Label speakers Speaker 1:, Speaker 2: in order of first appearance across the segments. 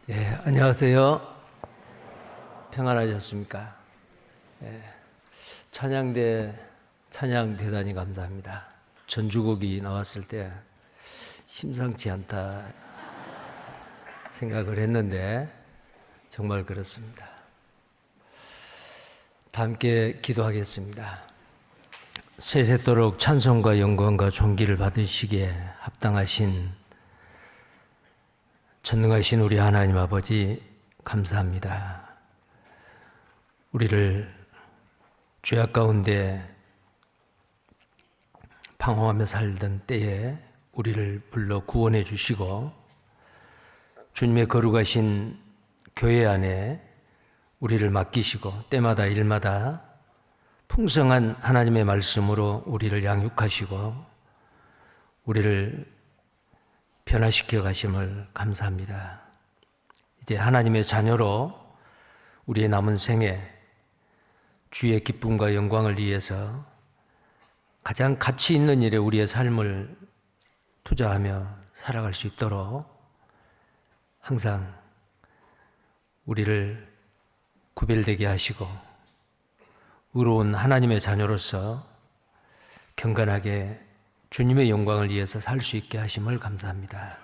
Speaker 1: 안녕하세요. 평안하셨습니까? 찬양 대단히 감사합니다. 전주곡이 나왔을 때 심상치 않다 생각을 했는데 정말 그렇습니다. 다 함께 기도하겠습니다. 세세토록 찬송과 영광과 존귀를 받으시기에 합당하신 전능하신 우리 하나님 아버지 감사합니다. 우리를 죄악 가운데 방황하며 살던 때에 우리를 불러 구원해 주시고 주님의 거룩하신 교회 안에 우리를 맡기시고 때마다 일마다 풍성한 하나님의 말씀으로 우리를 양육하시고 우리를 변화시켜 가심을 감사합니다. 이제 하나님의 자녀로 우리의 남은 생에 주의 기쁨과 영광을 위해서 가장 가치 있는 일에 우리의 삶을 투자하며 살아갈 수 있도록 항상 우리를 구별되게 하시고 의로운 하나님의 자녀로서 경건하게 주님의 영광을 위해서 살 수 있게 하심을 감사합니다.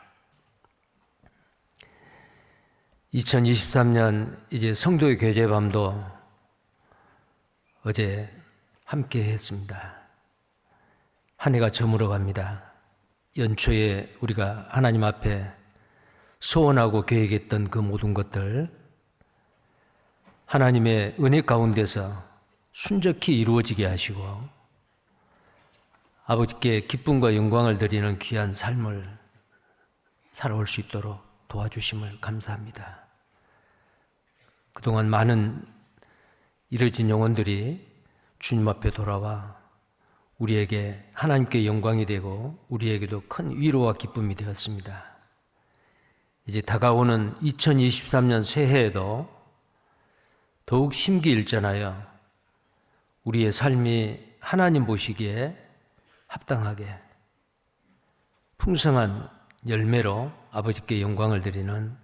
Speaker 1: 2023년 이제 성도의 교제밤도 어제 함께 했습니다. 한 해가 저물어 갑니다. 연초에 우리가 하나님 앞에 소원하고 계획했던 그 모든 것들 하나님의 은혜 가운데서 순적히 이루어지게 하시고 아버지께 기쁨과 영광을 드리는 귀한 삶을 살아올 수 있도록 도와주심을 감사합니다. 그동안 많은 잃어진 영혼들이 주님 앞에 돌아와 우리에게 하나님께 영광이 되고 우리에게도 큰 위로와 기쁨이 되었습니다. 이제 다가오는 2023년 새해에도 더욱 심기일전하여 우리의 삶이 하나님 보시기에 합당하게 풍성한 열매로 아버지께 영광을 드리는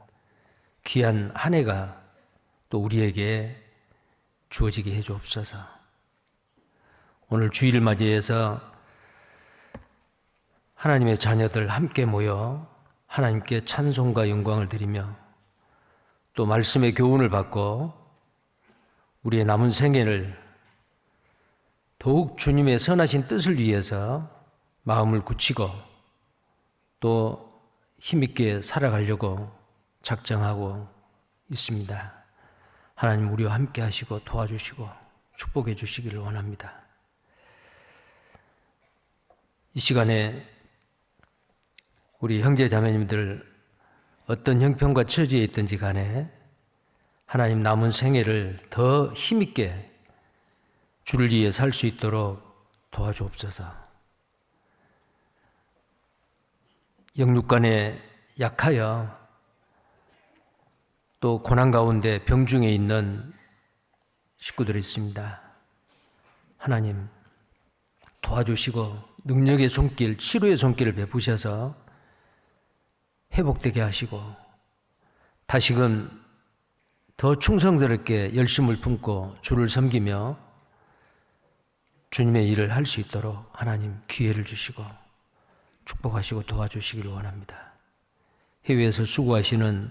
Speaker 1: 귀한 한 해가 또 우리에게 주어지게 해주옵소서. 오늘 주일을 맞이해서 하나님의 자녀들 함께 모여 하나님께 찬송과 영광을 드리며 또 말씀의 교훈을 받고 우리의 남은 생애를 더욱 주님의 선하신 뜻을 위해서 마음을 굳히고 또 힘있게 살아가려고 작정하고 있습니다. 하나님 우리와 함께 하시고 도와주시고 축복해 주시기를 원합니다. 이 시간에 우리 형제 자매님들 어떤 형편과 처지에 있든지 간에 하나님 남은 생애를 더 힘있게 주를 위해 살 수 있도록 도와주옵소서. 영육간에 약하여 또 고난 가운데 병중에 있는 식구들이 있습니다. 하나님 도와주시고 능력의 손길, 치료의 손길을 베푸셔서 회복되게 하시고 다시금 더 충성스럽게 열심을 품고 주를 섬기며 주님의 일을 할 수 있도록 하나님 기회를 주시고 축복하시고 도와주시기를 원합니다. 해외에서 수고하시는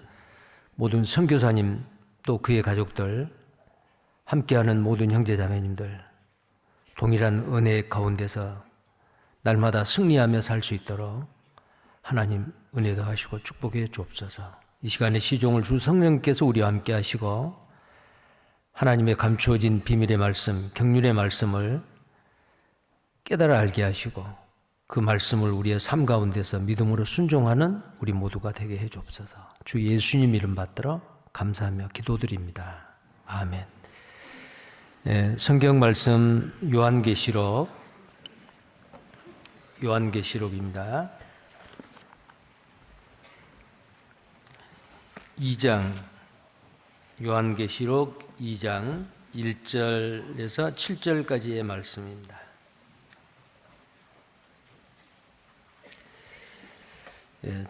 Speaker 1: 모든 선교사님 또 그의 가족들 함께하는 모든 형제자매님들 동일한 은혜 가운데서 날마다 승리하며 살 수 있도록 하나님 은혜 더하시고 축복해 주옵소서. 이 시간에 시종을 주 성령께서 우리와 함께 하시고 하나님의 감추어진 비밀의 말씀, 경륜의 말씀을 깨달아 알게 하시고 그 말씀을 우리의 삶 가운데서 믿음으로 순종하는 우리 모두가 되게 해 주옵소서. 주 예수님 이름 받들어 감사하며 기도드립니다. 아멘. 성경 말씀 요한계시록입니다. 2장 요한계시록 2장 1절에서 7절까지의 말씀입니다.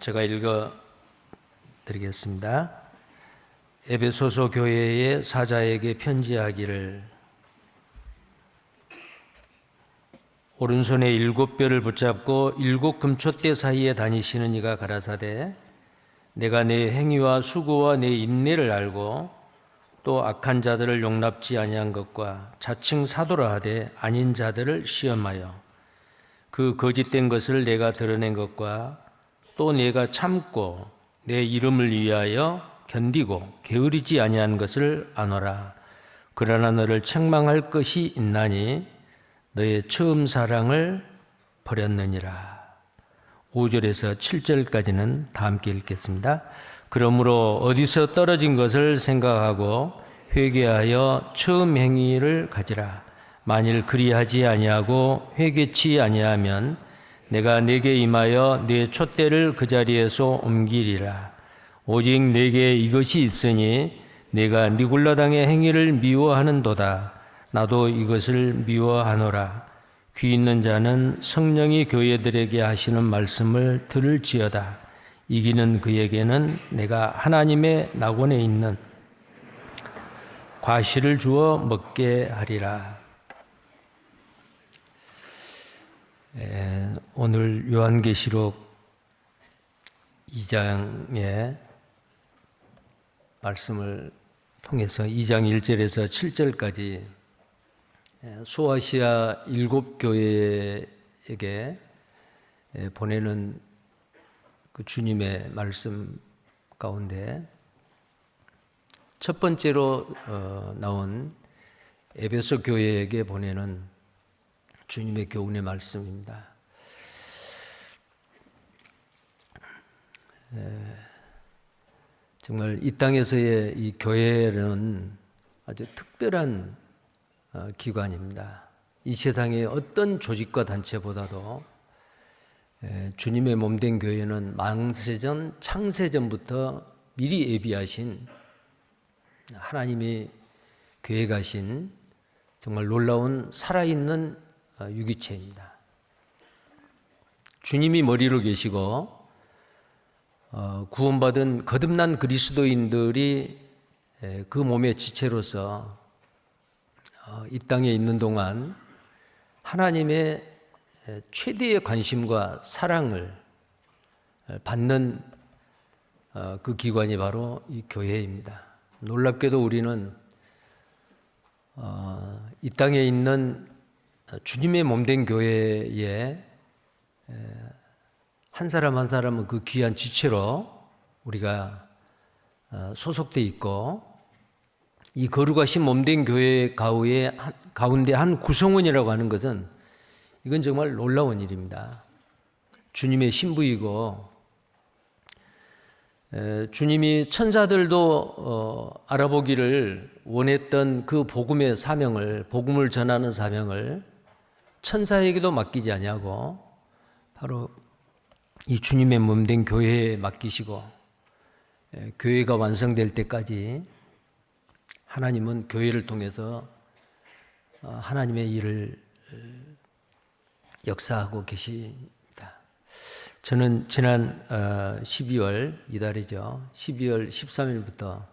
Speaker 1: 제가 읽어 드리겠습니다. 에베소서 교회의 사자에게 편지하기를 오른손에 7뼈를 붙잡고 7 금촛대 사이에 다니시는 이가 가라사대 내가 내 행위와 수고와 내 인내를 알고 또 악한 자들을 용납지 아니한 것과 자칭 사도라 하되 아닌 자들을 시험하여 그 거짓된 것을 내가 드러낸 것과 또 내가 참고 내 이름을 위하여 견디고 게으르지 아니한 것을 아노라. 그러나 너를 책망할 것이 있나니 너의 처음 사랑을 버렸느니라. 5절에서 7절까지는 다 함께 읽겠습니다. 그러므로 어디서 떨어진 것을 생각하고 회개하여 처음 행위를 가지라. 만일 그리하지 아니하고 회개치 아니하면 내가 네게 임하여 네 촛대를 그 자리에서 옮기리라. 오직 네게 이것이 있으니 네가 니굴라 당의 행위를 미워하는도다. 나도 이것을 미워하노라. 귀 있는 자는 성령이 교회들에게 하시는 말씀을 들을지어다. 이기는 그에게는 내가 하나님의 낙원에 있는 과실을 주어 먹게 하리라. 오늘 요한계시록 2장의 말씀을 통해서 2장 1절에서 7절까지 소아시아 7교회에게 보내는 그 주님의 말씀 가운데 첫 번째로 나온 에베소 교회에게 보내는 주님의 교훈의 말씀입니다. 정말 이 땅에서의 이 교회는 아주 특별한 기관입니다. 이 세상의 어떤 조직과 단체보다도 주님의 몸된 교회는 만세전 창세전부터 미리 예비하신 하나님이 계획하신 정말 놀라운 살아있는 유기체입니다. 주님이 머리로 계시고 구원받은 거듭난 그리스도인들이 그 몸의 지체로서 이 땅에 있는 동안 하나님의 최대의 관심과 사랑을 받는 그 기관이 바로 이 교회입니다. 놀랍게도 우리는 이 땅에 있는 주님의 몸된 교회에 한 사람 한 사람은 그 귀한 지체로 우리가 소속돼 있고 이 거룩하신 몸된 교회 가운데 한 구성원이라고 하는 것은 이건 정말 놀라운 일입니다. 주님의 신부이고 주님이 천사들도 알아보기를 원했던 그 복음의 사명을 복음을 전하는 사명을 천사에게도 맡기지 아니하고 바로 이 주님의 몸된 교회에 맡기시고 교회가 완성될 때까지 하나님은 교회를 통해서 하나님의 일을 역사하고 계십니다. 저는 지난 12월 이달이죠. 12월 13일부터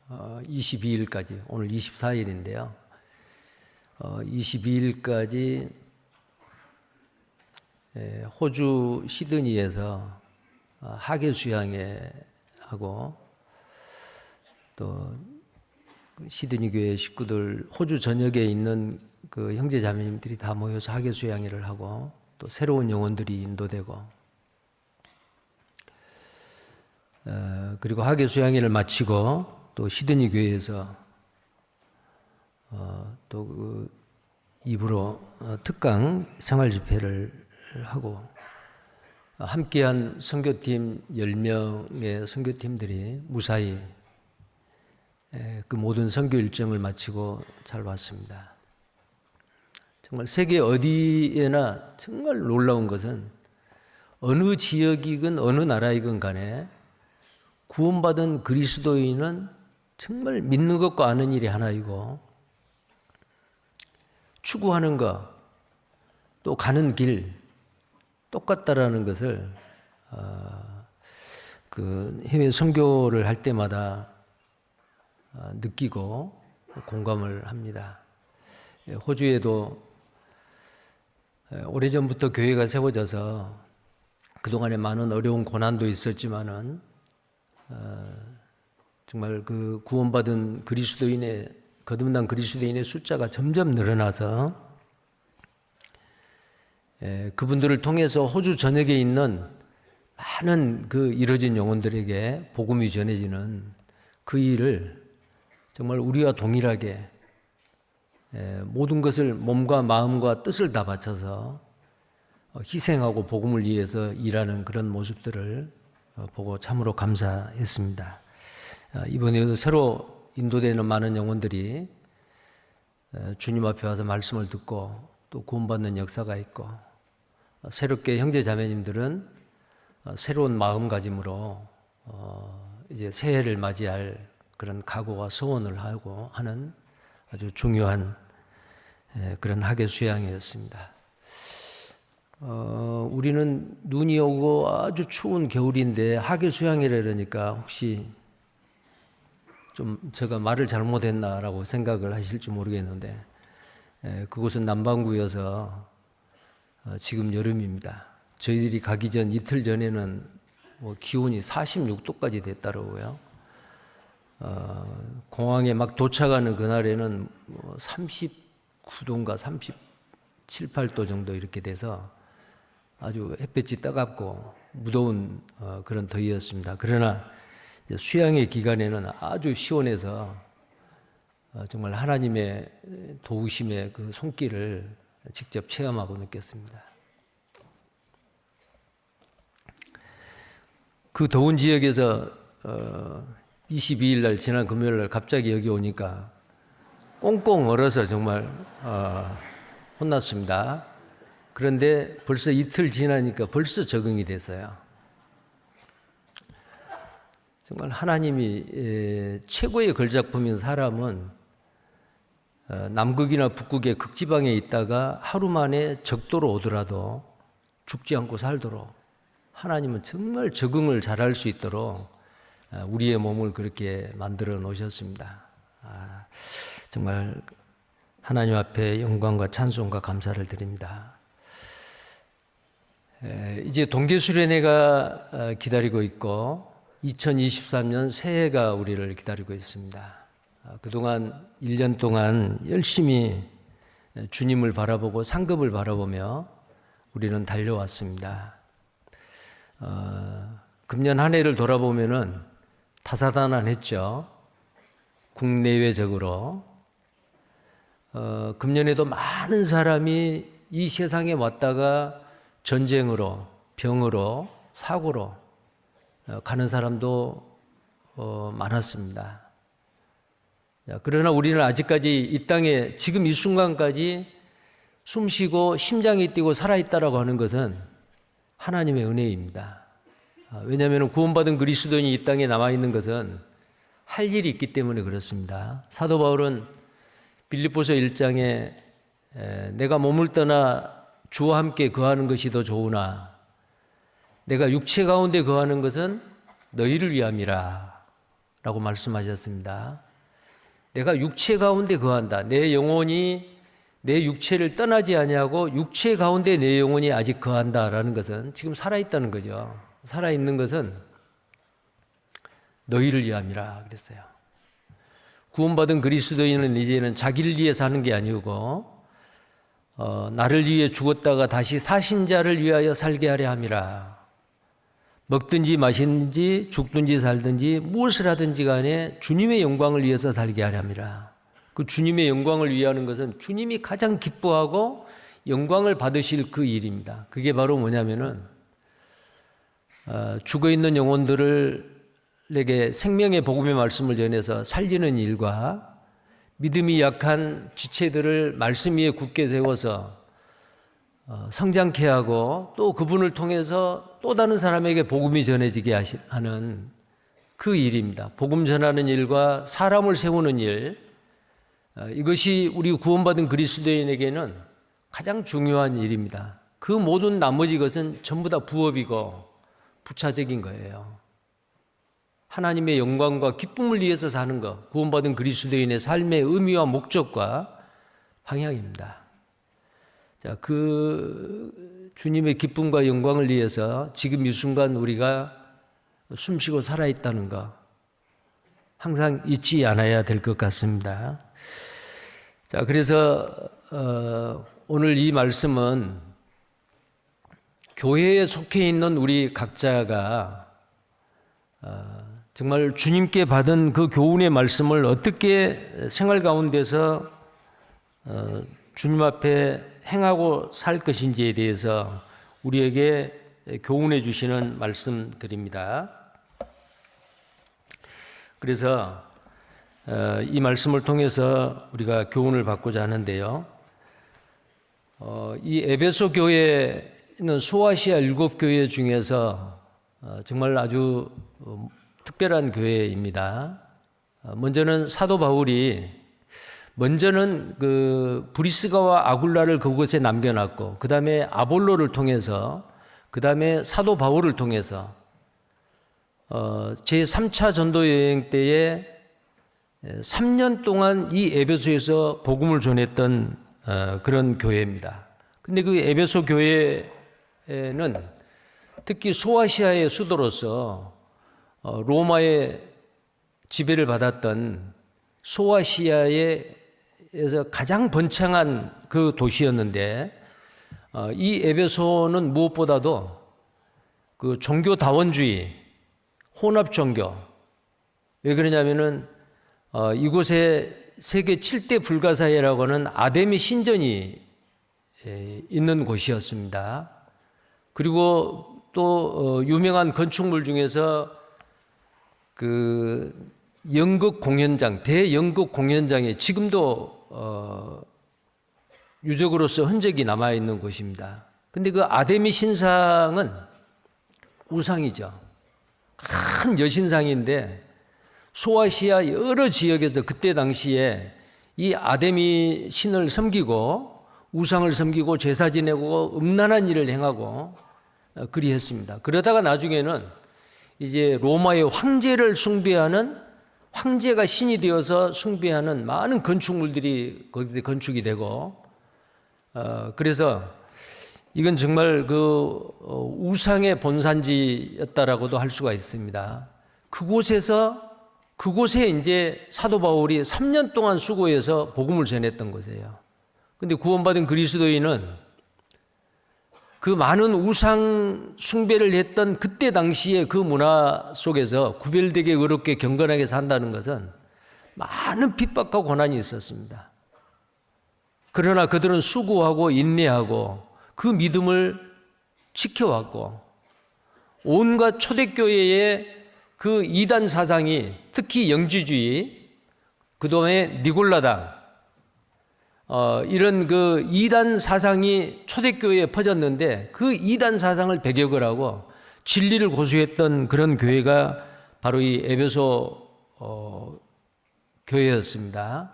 Speaker 1: 22일까지 오늘 24일인데요. 22일까지 호주 시드니에서 하계 수양회 하고 또 시드니 교회 식구들 호주 전역에 있는 그 형제 자매님들이 다 모여서 하계 수양회를 하고 또 새로운 영혼들이 인도되고 그리고 하계 수양회를 마치고 또 시드니 교회에서 또 그 입으로 특강 생활 집회를 하고 함께한 선교팀 10명의 선교팀들이 무사히 그 모든 선교 일정을 마치고 잘 왔습니다. 정말 세계 어디에나 정말 놀라운 것은 어느 지역이건 어느 나라이건 간에 구원받은 그리스도인은 정말 믿는 것과 아는 일이 하나이고 추구하는 것, 또 가는 길 똑같다라는 것을 그 해외 선교를 할 때마다 느끼고 공감을 합니다. 호주에도 오래전부터 교회가 세워져서 그동안에 많은 어려운 고난도 있었지만은 정말 그 구원받은 그리스도인의 거듭난 그리스도인의 숫자가 점점 늘어나서 그분들을 통해서 호주 전역에 있는 많은 그 잃어진 영혼들에게 복음이 전해지는 그 일을 정말 우리와 동일하게 모든 것을 몸과 마음과 뜻을 다 바쳐서 희생하고 복음을 위해서 일하는 그런 모습들을 보고 참으로 감사했습니다. 이번에도 새로 인도되는 많은 영혼들이 주님 앞에 와서 말씀을 듣고 또 구원받는 역사가 있고, 새롭게 형제 자매님들은 새로운 마음가짐으로 이제 새해를 맞이할 그런 각오와 소원을 하고 하는 아주 중요한 그런 학예 수양이었습니다. 우리는 눈이 오고 아주 추운 겨울인데 학예 수양이라 그러니까 혹시 좀 제가 말을 잘못했나라고 생각을 하실지 모르겠는데, 그곳은 남반구여서 지금 여름입니다. 저희들이 가기 전 이틀 전에는 뭐 기온이 46도까지 됐다고요. 공항에 막 도착하는 그날에는 뭐 39도인가 37, 8도 정도 이렇게 돼서 아주 햇볕이 따갑고 무더운 그런 더위였습니다. 그러나 수양의 기간에는 아주 시원해서 정말 하나님의 도우심의 그 손길을 직접 체험하고 느꼈습니다. 그 더운 지역에서 22일 날 지난 금요일 날 갑자기 여기 오니까 꽁꽁 얼어서 정말 혼났습니다. 그런데 벌써 이틀 지나니까 벌써 적응이 됐어요. 정말 하나님이 최고의 걸작품인 사람은 남극이나 북극의 극지방에 있다가 하루 만에 적도로 오더라도 죽지 않고 살도록 하나님은 정말 적응을 잘할 수 있도록 우리의 몸을 그렇게 만들어 놓으셨습니다. 정말 하나님 앞에 영광과 찬송과 감사를 드립니다. 이제 동계수련회가 기다리고 있고 2023년 새해가 우리를 기다리고 있습니다. 그동안 1년 동안 열심히 주님을 바라보고 상급을 바라보며 우리는 달려왔습니다. 금년 한 해를 돌아보면은 다사다난했죠. 국내외적으로. 금년에도 많은 사람이 이 세상에 왔다가 전쟁으로, 병으로, 사고로 가는 사람도 많았습니다. 그러나 우리는 아직까지 이 땅에 지금 이 순간까지 숨쉬고 심장이 뛰고 살아있다라고 하는 것은 하나님의 은혜입니다. 왜냐하면 구원받은 그리스도인이 이 땅에 남아있는 것은 할 일이 있기 때문에 그렇습니다. 사도 바울은 빌립보서 1장에 내가 몸을 떠나 주와 함께 거하는 것이 더 좋으나 내가 육체 가운데 거하는 것은 너희를 위함이라 라고 말씀하셨습니다. 내가 육체 가운데 거한다. 내 영혼이 내 육체를 떠나지 아니하고 육체 가운데 내 영혼이 아직 거한다라는 것은 지금 살아있다는 거죠. 살아있는 것은 너희를 위함이라 그랬어요. 구원받은 그리스도인은 이제는 자기를 위해 사는 게 아니고 나를 위해 죽었다가 다시 사신 자를 위하여 살게 하려 함이라. 먹든지 마시든지 죽든지 살든지 무엇을 하든지 간에 주님의 영광을 위해서 살게 하려 함이라. 그 주님의 영광을 위하는 것은 주님이 가장 기뻐하고 영광을 받으실 그 일입니다. 그게 바로 뭐냐면은 죽어있는 영혼들에게 생명의 복음의 말씀을 전해서 살리는 일과 믿음이 약한 지체들을 말씀 위에 굳게 세워서 성장케 하고 또 그분을 통해서 또 다른 사람에게 복음이 전해지게 하는 그 일입니다. 복음 전하는 일과 사람을 세우는 일, 이것이 우리 구원받은 그리스도인에게는 가장 중요한 일입니다. 그 모든 나머지 것은 전부 다 부업이고 부차적인 거예요. 하나님의 영광과 기쁨을 위해서 사는 것, 구원받은 그리스도인의 삶의 의미와 목적과 방향입니다. 자, 그 주님의 기쁨과 영광을 위해서 지금 이 순간 우리가 숨쉬고 살아있다는 것 항상 잊지 않아야 될 것 같습니다. 자, 그래서 오늘 이 말씀은 교회에 속해 있는 우리 각자가 정말 주님께 받은 그 교훈의 말씀을 어떻게 생활 가운데서 주님 앞에 행하고 살 것인지에 대해서 우리에게 교훈해 주시는 말씀들입니다. 그래서 이 말씀을 통해서 우리가 교훈을 받고자 하는데요. 이 에베소 교회는 소아시아 7교회 중에서 정말 아주 특별한 교회입니다. 먼저는 사도 바울이 그 브리스가와 아굴라를 그곳에 남겨놨고 그 다음에 아볼로를 통해서 그 다음에 사도 바울을 통해서 제3차 전도 여행 때에 3년 동안 이 에베소에서 복음을 전했던 그런 교회입니다. 근데 그 에베소 교회는 특히 소아시아의 수도로서 로마의 지배를 받았던 소아시아에서 가장 번창한 그 도시였는데 이 에베소는 무엇보다도 그 종교다원주의, 혼합 종교, 왜 그러냐면은 이곳에 세계 7대 불가사의라고 하는 아데미 신전이 있는 곳이었습니다. 그리고 또 유명한 건축물 중에서 그 연극 공연장, 대연극 공연장에 지금도 유적으로서 흔적이 남아 있는 곳입니다. 근데 그 아데미 신상은 우상이죠. 큰 여신상인데 소아시아 여러 지역에서 그때 당시에 이 아데미 신을 섬기고 우상을 섬기고 제사 지내고 음란한 일을 행하고 그리했습니다. 그러다가 나중에는 이제 로마의 황제를 숭배하는 황제가 신이 되어서 숭배하는 많은 건축물들이 거기에 건축이 되고 그래서 이건 정말 그 우상의 본산지였다라고도 할 수가 있습니다. 그곳에 이제 사도 바울이 3년 동안 수고해서 복음을 전했던 곳이에요. 근데 구원받은 그리스도인은 그 많은 우상 숭배를 했던 그때 당시에 그 문화 속에서 구별되게 의롭게 경건하게 산다는 것은 많은 핍박과 고난이 있었습니다. 그러나 그들은 수고하고 인내하고 그 믿음을 지켜왔고 온갖 초대교회의 그 이단 사상이 특히 영지주의, 그다음에 니골라당 이런 그 이단 사상이 초대교회에 퍼졌는데 그 이단 사상을 배격을 하고 진리를 고수했던 그런 교회가 바로 이 에베소 교회였습니다.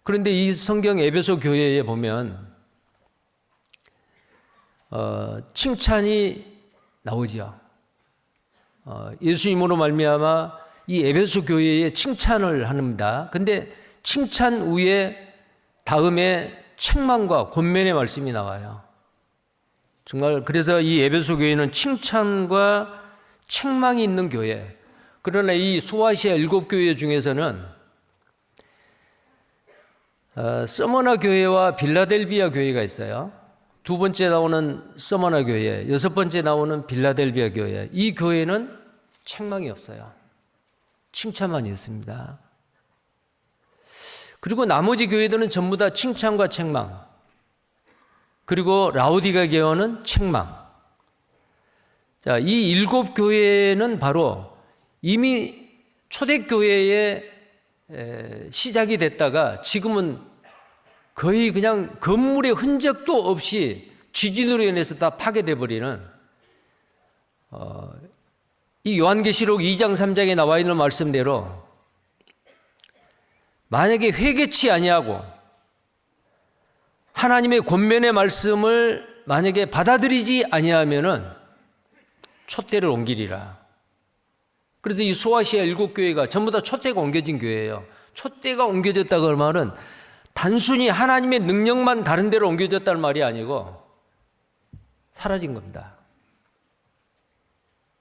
Speaker 1: 그런데 이 성경 에베소 교회에 보면 칭찬이 나오죠. 예수님으로 말미암아 이 에베소 교회에 칭찬을 합니다. 근데 칭찬 후에 다음에 책망과 권면의 말씀이 나와요. 정말 그래서 이 에베소 교회는 칭찬과 책망이 있는 교회. 그러나 이 소아시아 7교회 중에서는 서머나 교회와 빌라델비아 교회가 있어요. 두 번째 나오는 서머나 교회, 여섯 번째 나오는 빌라델비아 교회. 이 교회는 책망이 없어요. 칭찬만 있습니다. 그리고 나머지 교회들은 전부 다 칭찬과 책망. 그리고 라오디가 교회는 책망. 자, 이 7교회는 바로 이미 초대교회의 시작이 됐다가 지금은 거의 그냥 건물의 흔적도 없이 지진으로 인해서 다 파괴돼 버리는 이 요한계시록 2장 3장에 나와 있는 말씀대로 만약에 회개치 아니하고 하나님의 권면의 말씀을 만약에 받아들이지 아니하면은 촛대를 옮기리라. 그래서 이 소아시아 7교회가 전부 다 촛대가 옮겨진 교회예요. 촛대가 옮겨졌다고 할 말은 단순히 하나님의 능력만 다른 데로 옮겨졌다는 말이 아니고 사라진 겁니다.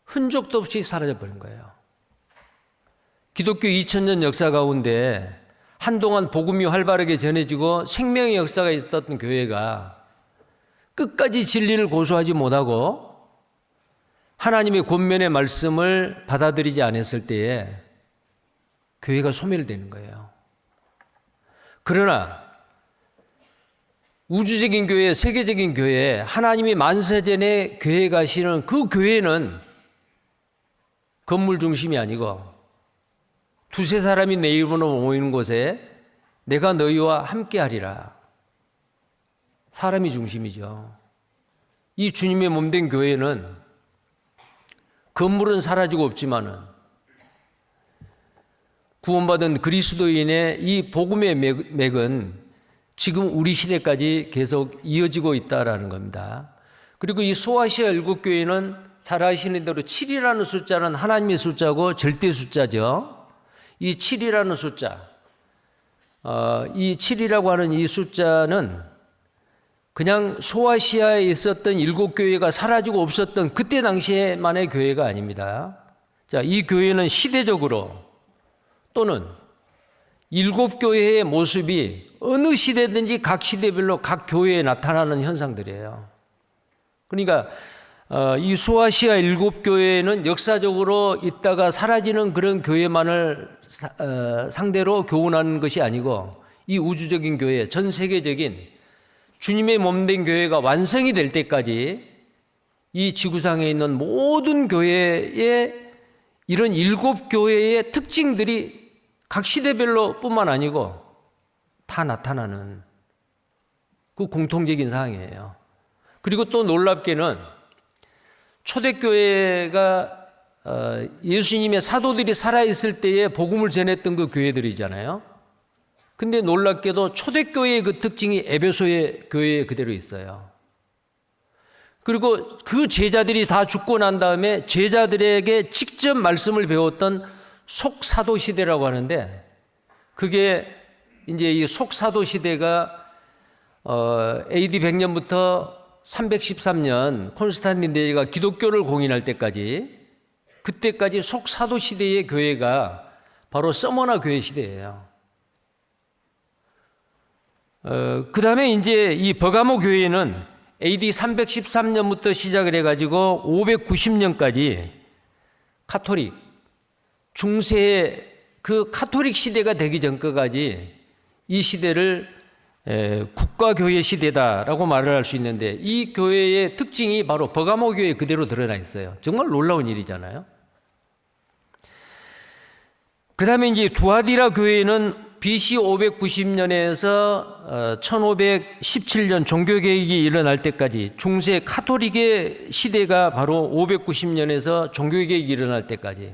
Speaker 1: 흔적도 없이 사라져버린 거예요. 기독교 2000년 역사 가운데 한동안 복음이 활발하게 전해지고 생명의 역사가 있었던 교회가 끝까지 진리를 고수하지 못하고 하나님의 권면의 말씀을 받아들이지 않았을 때에 교회가 소멸되는 거예요. 그러나 우주적인 교회, 세계적인 교회, 하나님이 만세전에 교회 가시는 그 교회는 건물 중심이 아니고 두세 사람이 내 이름으로 모이는 곳에 내가 너희와 함께하리라. 사람이 중심이죠. 이 주님의 몸된 교회는 건물은 사라지고 없지만은 구원받은 그리스도인의 이 복음의 맥은 지금 우리 시대까지 계속 이어지고 있다라는 겁니다. 그리고 이 소아시아 7교회는 잘 아시는 대로 7이라는 숫자는 하나님의 숫자고 절대 숫자죠. 이 7이라는 숫자, 이 7이라고 하는 이 숫자는 그냥 소아시아에 있었던 7교회가 사라지고 없었던 그때 당시에만의 교회가 아닙니다. 자, 이 교회는 시대적으로 또는 7교회의 모습이 어느 시대든지 각 시대별로 각 교회에 나타나는 현상들이에요. 그러니까 이 소아시아 7교회는 역사적으로 있다가 사라지는 그런 교회만을 상대로 교훈하는 것이 아니고 이 우주적인 교회, 전 세계적인 주님의 몸된 교회가 완성이 될 때까지 이 지구상에 있는 모든 교회의 이런 7교회의 특징들이 각 시대별로 뿐만 아니고 다 나타나는 그 공통적인 사항이에요. 그리고 또 놀랍게는 초대교회가 예수님의 사도들이 살아있을 때에 복음을 전했던 그 교회들이잖아요. 근데 놀랍게도 초대교회의 그 특징이 에베소의 교회에 그대로 있어요. 그리고 그 제자들이 다 죽고 난 다음에 제자들에게 직접 말씀을 배웠던 속사도 시대라고 하는데 그게 이제 이 속사도 시대가 AD 100년부터 313년 콘스탄틴 대제가 기독교를 공인할 때까지 그때까지 속사도 시대의 교회가 바로 서머나 교회 시대예요. 그 다음에 이제 이 버가모 교회는 AD 313년부터 시작을 해가지고 590년까지 카톨릭, 중세의 그 카톨릭 시대가 되기 전까지 이 시대를 국가교회 시대다라고 말을 할 수 있는데 이 교회의 특징이 바로 버가모 교회에 그대로 드러나 있어요. 정말 놀라운 일이잖아요. 그 다음에 이제 두아디라 교회는 BC 590년에서 1517년 종교개혁이 일어날 때까지 중세 카톨릭의 시대가 바로 590년에서 종교개혁이 일어날 때까지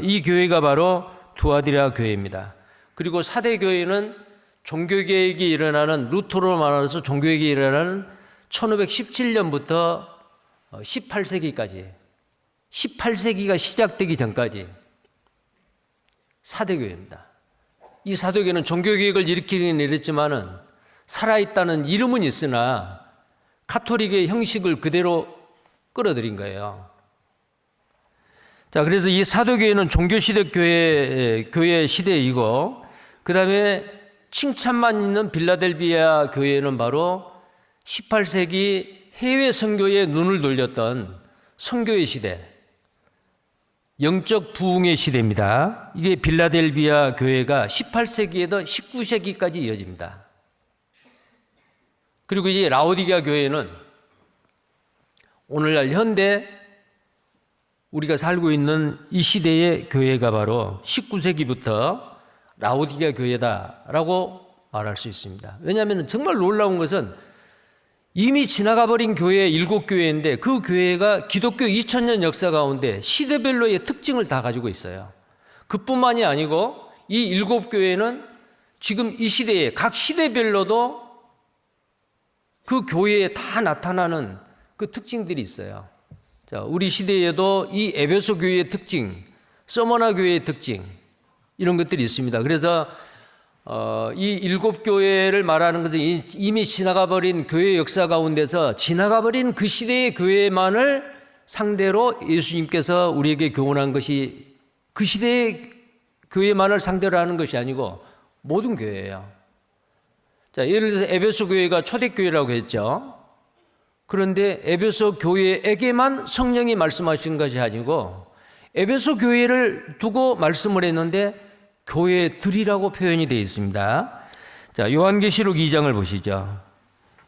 Speaker 1: 이 교회가 바로 두아디라 교회입니다. 그리고 사대교회는 종교개혁이 일어나는 루터로 말해서 종교개혁이 일어나는 1517년부터 18세기까지 18세기가 시작되기 전까지 사대교회입니다. 이 사도교회는 종교개혁을 일으키긴 이랬지만은 살아있다는 이름은 있으나 카톨릭의 형식을 그대로 끌어들인 거예요. 자, 그래서 이 사도교회는 종교시대 교회 시대이고 그 다음에 칭찬만 있는 빌라델비아 교회는 바로 18세기 해외 선교에 눈을 돌렸던 선교의 시대, 영적 부흥의 시대입니다. 이게 빌라델비아 교회가 18세기에도 19세기까지 이어집니다. 그리고 이제 라오디게아 교회는 오늘날 현대 우리가 살고 있는 이 시대의 교회가 바로 19세기부터 라오디게아 교회다라고 말할 수 있습니다. 왜냐하면 정말 놀라운 것은 이미 지나가 버린 교회 7교회인데 그 교회가 기독교 2000년 역사 가운데 시대별로의 특징을 다 가지고 있어요. 그뿐만이 아니고 이 7교회는 지금 이 시대에 각 시대별로도 그 교회에 다 나타나는 그 특징들이 있어요. 자, 우리 시대에도 이 에베소 교회의 특징, 서머나 교회의 특징 이런 것들이 있습니다. 그래서 이 7교회를 말하는 것은 이미 지나가버린 교회 역사 가운데서 지나가버린 그 시대의 교회만을 상대로 예수님께서 우리에게 교훈한 것이 그 시대의 교회만을 상대로 하는 것이 아니고 모든 교회예요. 자, 예를 들어서 에베소 교회가 초대교회라고 했죠. 그런데 에베소 교회에게만 성령이 말씀하신 것이 아니고 에베소 교회를 두고 말씀을 했는데 교회들이라고 표현이 되어 있습니다. 자, 요한계시록 2장을 보시죠.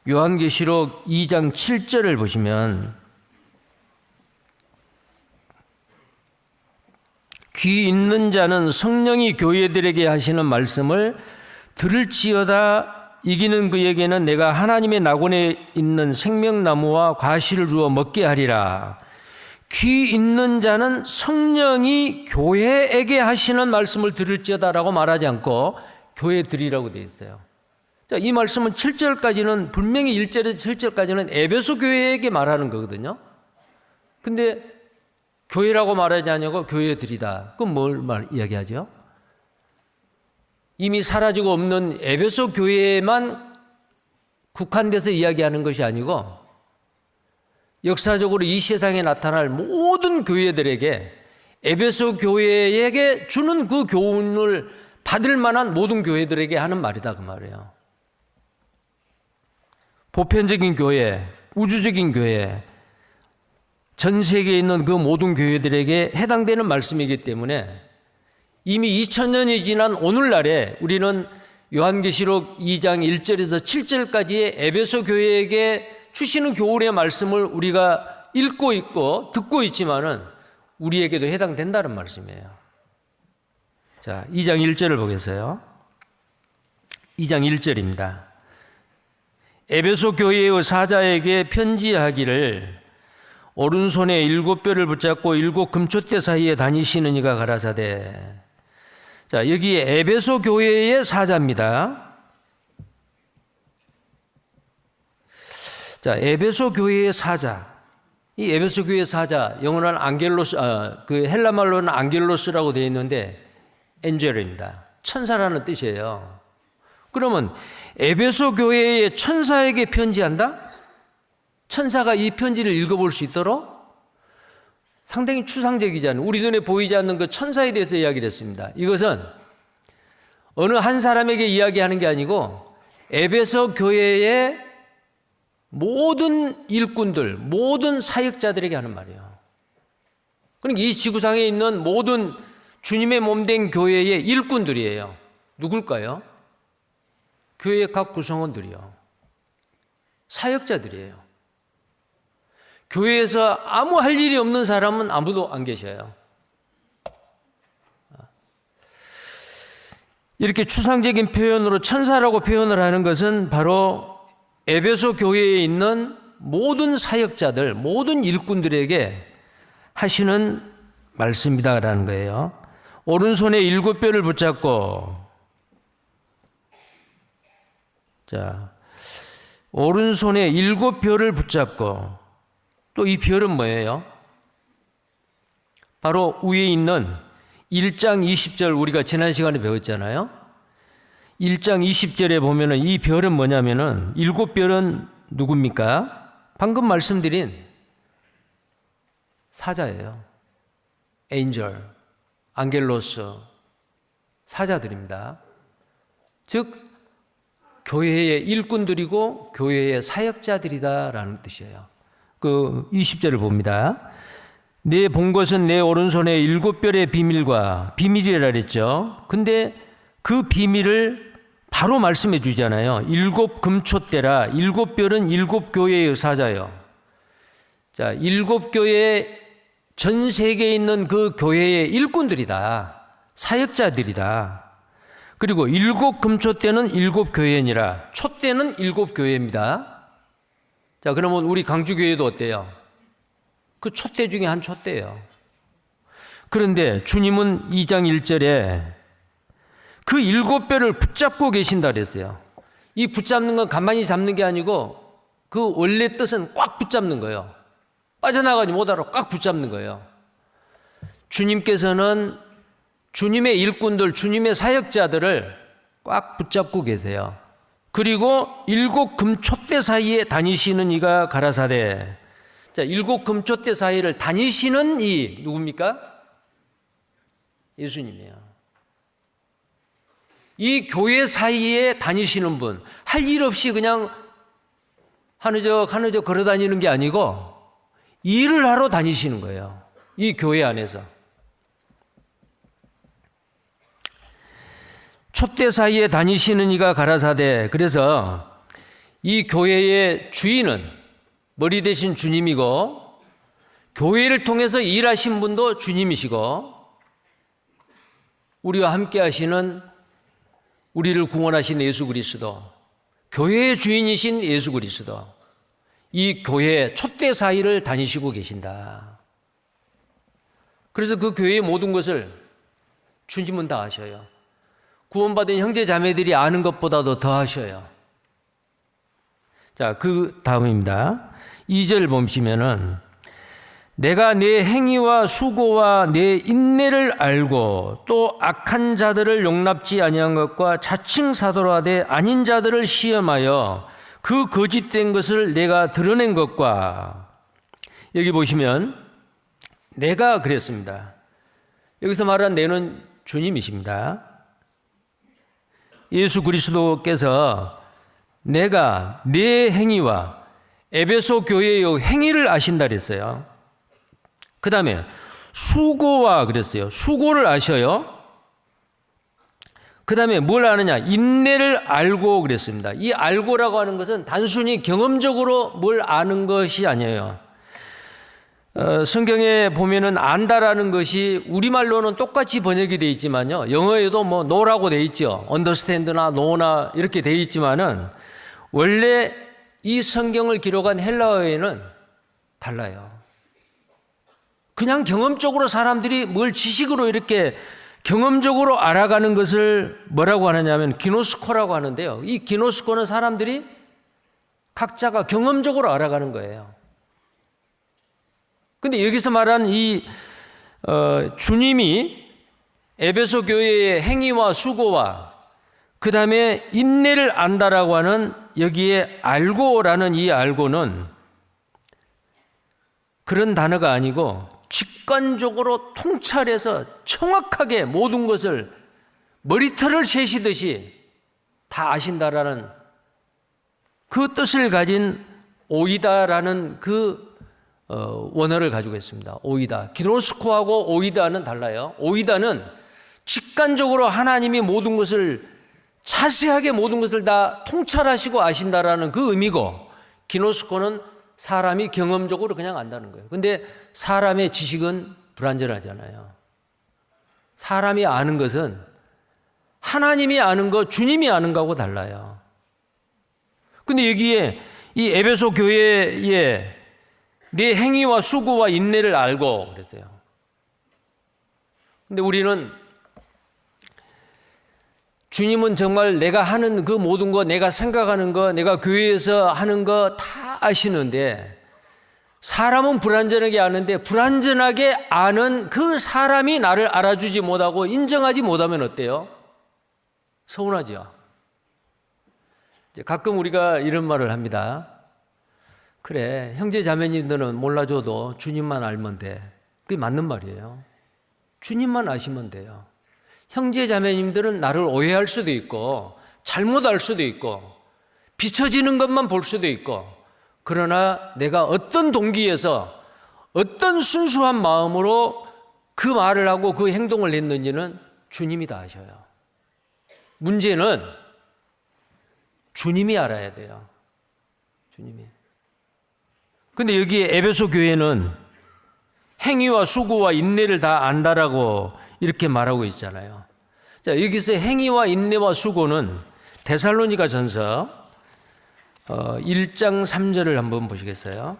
Speaker 1: 요한계시록 2장 7절을 보시면 귀 있는 자는 성령이 교회들에게 하시는 말씀을 들을지어다. 이기는 그에게는 내가 하나님의 낙원에 있는 생명나무와 과실을 주어 먹게 하리라. 귀 있는 자는 성령이 교회에게 하시는 말씀을 들을지어다라고 말하지 않고 교회들이라고 되어 있어요. 자, 이 말씀은 7절까지는 분명히 1절에서 7절까지는 에베소 교회에게 말하는 거거든요. 근데 교회라고 말하지 않냐고 교회들이다. 그럼 뭘 이야기하죠? 이미 사라지고 없는 에베소 교회에만 국한돼서 이야기하는 것이 아니고 역사적으로 이 세상에 나타날 모든 교회들에게 에베소 교회에게 주는 그 교훈을 받을 만한 모든 교회들에게 하는 말이다 그 말이에요. 보편적인 교회, 우주적인 교회, 전 세계에 있는 그 모든 교회들에게 해당되는 말씀이기 때문에 이미 2000년이 지난 오늘날에 우리는 요한계시록 2장 1절에서 7절까지의 에베소 교회에게 주시는 교훈의 말씀을 우리가 읽고 있고 듣고 있지만은 우리에게도 해당된다는 말씀이에요. 자, 2장 1절을 보겠어요. 2장 1절입니다. 에베소 교회의 사자에게 편지하기를 오른손에 7뼈를 붙잡고 7 금초대 사이에 다니시는 이가 가라사대. 자, 여기 에베소 교회의 사자입니다. 자, 에베소 교회의 사자. 이 에베소 교회의 사자, 영어로는 안겔로스, 그 헬라 말로는 안겔로스라고 되어 있는데 엔젤입니다. 천사라는 뜻이에요. 그러면 에베소 교회의 천사에게 편지한다? 천사가 이 편지를 읽어볼 수 있도록 상당히 추상적이잖아요. 우리 눈에 보이지 않는 그 천사에 대해서 이야기를 했습니다. 이것은 어느 한 사람에게 이야기하는 게 아니고 에베소 교회의 모든 일꾼들, 모든 사역자들에게 하는 말이에요. 그러니까 이 지구상에 있는 모든 주님의 몸된 교회의 일꾼들이에요. 누굴까요? 교회의 각 구성원들이요. 사역자들이에요. 교회에서 아무 할 일이 없는 사람은 아무도 안 계셔요. 이렇게 추상적인 표현으로 천사라고 표현을 하는 것은 바로 에베소 교회에 있는 모든 사역자들, 모든 일꾼들에게 하시는 말씀이다라는 거예요. 오른손에 7뼈를 붙잡고, 자, 오른손에 7뼈를 붙잡고, 또 이 별은 뭐예요? 바로 위에 있는 1장 20절 우리가 지난 시간에 배웠잖아요. 1장 20절에 보면은 이 별은 뭐냐면은 7별은 누굽니까? 방금 말씀드린 사자예요. 엔젤, 안겔로스, 사자들입니다. 즉 교회의 일꾼들이고 교회의 사역자들이다라는 뜻이에요. 그 20절을 봅니다. 내 본 것은 내 오른손에 7별의 비밀이라 그랬죠. 근데 그 비밀을 바로 말씀해 주잖아요. 7 금초대라. 7별은 7교회의 사자예요. 자, 7교회 전 세계에 있는 그 교회의 일꾼들이다. 사역자들이다. 그리고 7 금초대는 7교회니라. 촛대는 7교회입니다. 자, 그러면 우리 강주교회도 어때요? 그 촛대 중에 한 촛대예요. 그런데 주님은 2장 1절에 그 7뼈를 붙잡고 계신다 그랬어요. 이 붙잡는 건 가만히 잡는 게 아니고 그 원래 뜻은 꽉 붙잡는 거예요. 빠져나가지 못하도록 꽉 붙잡는 거예요. 주님께서는 주님의 일꾼들, 주님의 사역자들을 꽉 붙잡고 계세요. 그리고 7 금촛대 사이에 다니시는 이가 가라사대. 자, 7 금촛대 사이를 다니시는 이 누굽니까? 예수님이에요. 이 교회 사이에 다니시는 분, 할 일 없이 그냥 하느적 걸어 다니는 게 아니고 일을 하러 다니시는 거예요. 이 교회 안에서. 촛대 사이에 다니시는 이가 가라사대. 그래서 이 교회의 주인은 머리 대신 주님이고, 교회를 통해서 일하신 분도 주님이시고, 우리와 함께 하시는 우리를 구원하신 예수 그리스도, 교회의 주인이신 예수 그리스도, 이 교회 촛대 사이를 다니시고 계신다. 그래서 그 교회의 모든 것을 주님은 다 아셔요. 구원받은 형제 자매들이 아는 것보다도 더 하셔요. 자, 그 다음입니다. 2절 보시면은 내가 내 행위와 수고와 내 인내를 알고 또 악한 자들을 용납지 아니한 것과 자칭 사도로 하되 아닌 자들을 시험하여 그 거짓된 것을 내가 드러낸 것과, 여기 보시면 내가 그랬습니다. 여기서 말한 내는 주님이십니다. 예수 그리스도께서 내가 내 행위와 에베소 교회의 행위를 아신다 그랬어요. 그 다음에 수고와 그랬어요. 수고를 아셔요. 그 다음에 뭘 아느냐? 인내를 알고 그랬습니다. 이 알고라고 하는 것은 단순히 경험적으로 뭘 아는 것이 아니에요. 성경에 보면은 안다라는 것이 우리말로는 똑같이 번역이 되어 있지만요, 영어에도 뭐 know라고 되어 있죠. understand나 know나 이렇게 되어 있지만은 원래 이 성경을 기록한 헬라어에는 달라요. 그냥 경험적으로 사람들이 뭘 지식으로 이렇게 경험적으로 알아가는 것을 뭐라고 하느냐면 기노스코라고 하는데요. 이 기노스코는 사람들이 각자가 경험적으로 알아가는 거예요. 근데 여기서 말한 이 주님이 에베소 교회의 행위와 수고와 그 다음에 인내를 안다라고 하는 여기에 알고라는 이 알고는 그런 단어가 아니고 직관적으로 통찰해서 정확하게 모든 것을 머리털을 세시듯이 다 아신다라는 그 뜻을 가진 오이다라는 그 원어를 가지고 있습니다. 오이다. 기노스코하고 오이다는 달라요. 오이다는 직관적으로 하나님이 모든 것을 자세하게 모든 것을 다 통찰하시고 아신다라는 그 의미고, 기노스코는 사람이 경험적으로 그냥 안다는 거예요. 근데 사람의 지식은 불완전하잖아요. 사람이 아는 것은 하나님이 아는 것, 주님이 아는 것하고 달라요. 근데 여기에 이 에베소 교회에 내 행위와 수고와 인내를 알고 그랬어요. 근데 우리는 주님은 정말 내가 하는 그 모든 거, 내가 생각하는 거, 내가 교회에서 하는 거 다 아시는데, 사람은 불완전하게 아는데 불완전하게 아는 그 사람이 나를 알아주지 못하고 인정하지 못하면 어때요? 서운하죠. 가끔 우리가 이런 말을 합니다. 그래, 형제 자매님들은 몰라줘도 주님만 알면 돼. 그게 맞는 말이에요. 주님만 아시면 돼요. 형제 자매님들은 나를 오해할 수도 있고 잘못 알 수도 있고 비춰지는 것만 볼 수도 있고, 그러나 내가 어떤 동기에서 어떤 순수한 마음으로 그 말을 하고 그 행동을 했는지는 주님이 다 아셔요. 문제는 주님이 알아야 돼요. 주님이. 근데 여기에 에베소 교회는 행위와 수고와 인내를 다 안다라고 이렇게 말하고 있잖아요. 자, 여기서 행위와 인내와 수고는 데살로니가 전서 1장 3절을 한번 보시겠어요?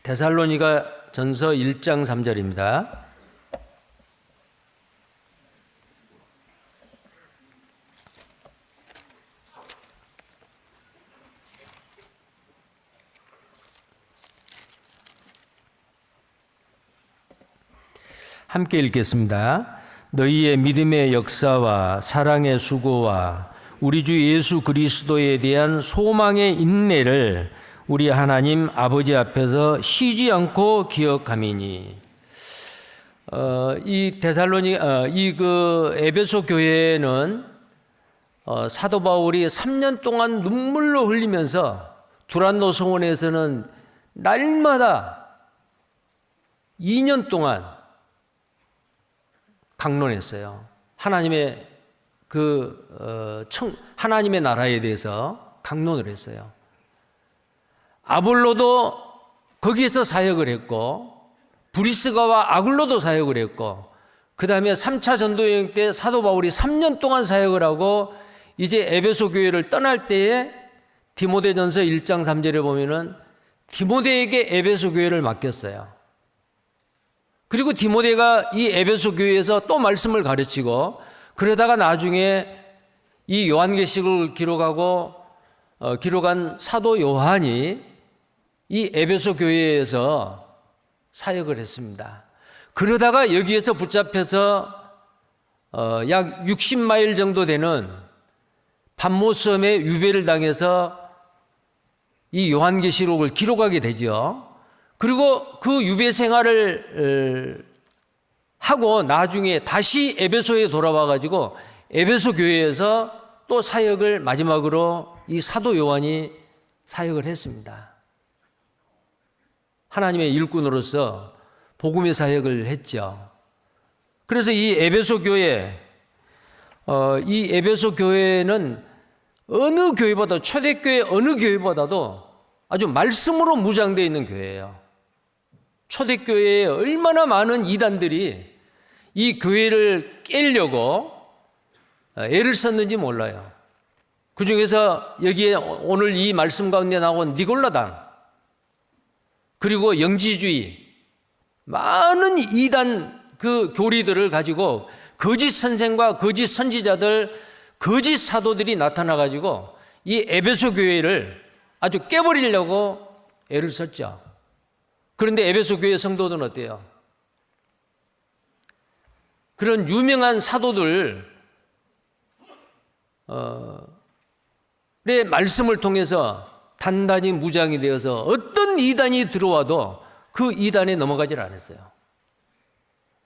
Speaker 1: 데살로니가 전서 1장 3절입니다. 함께 읽겠습니다. 너희의 믿음의 역사와 사랑의 수고와 우리 주 예수 그리스도에 대한 소망의 인내를 우리 하나님 아버지 앞에서 쉬지 않고 기억함이니. 이 에베소 교회는 사도 바울이 3년 동안 눈물로 흘리면서 두란노 성원에서는 날마다 2년 동안 강론했어요. 하나님의 하나님의 나라에 대해서 강론을 했어요. 아볼로도 거기에서 사역을 했고, 브리스가와 아굴로도 사역을 했고, 그 다음에 3차 전도여행 때 사도 바울이 3년 동안 사역을 하고 이제 에베소 교회를 떠날 때에 디모데전서 1장 3절에 보면은 디모데에게 에베소 교회를 맡겼어요. 그리고 디모데가 이 에베소 교회에서 또 말씀을 가르치고, 그러다가 나중에 이 요한계시록을 기록한 사도 요한이 이 에베소 교회에서 사역을 했습니다. 그러다가 여기에서 붙잡혀서 약 60마일 정도 되는 pat모섬에 유배를 당해서 이 요한계시록을 기록하게 되죠. 그리고 그 유배 생활을 하고 나중에 다시 에베소에 돌아와 가지고 에베소 교회에서 또 사역을 마지막으로 이 사도 요한이 사역을 했습니다. 하나님의 일꾼으로서 복음의 사역을 했죠. 그래서 이 에베소 교회는 어느 교회보다, 초대교회 어느 교회보다도 아주 말씀으로 무장되어 있는 교회예요. 초대교회에 얼마나 많은 이단들이 이 교회를 깨려고 애를 썼는지 몰라요. 그 중에서 여기에 오늘 이 말씀 가운데 나온 니골라당, 그리고 영지주의, 많은 이단 그 교리들을 가지고 거짓 선생과 거짓 선지자들, 거짓 사도들이 나타나 가지고 이 에베소 교회를 아주 깨버리려고 애를 썼죠. 그런데 에베소 교회 성도들은 어때요? 그런 유명한 사도들 의 말씀을 통해서 단단히 무장이 되어서 어떤 이단이 들어와도 그 이단에 넘어가질 않았어요.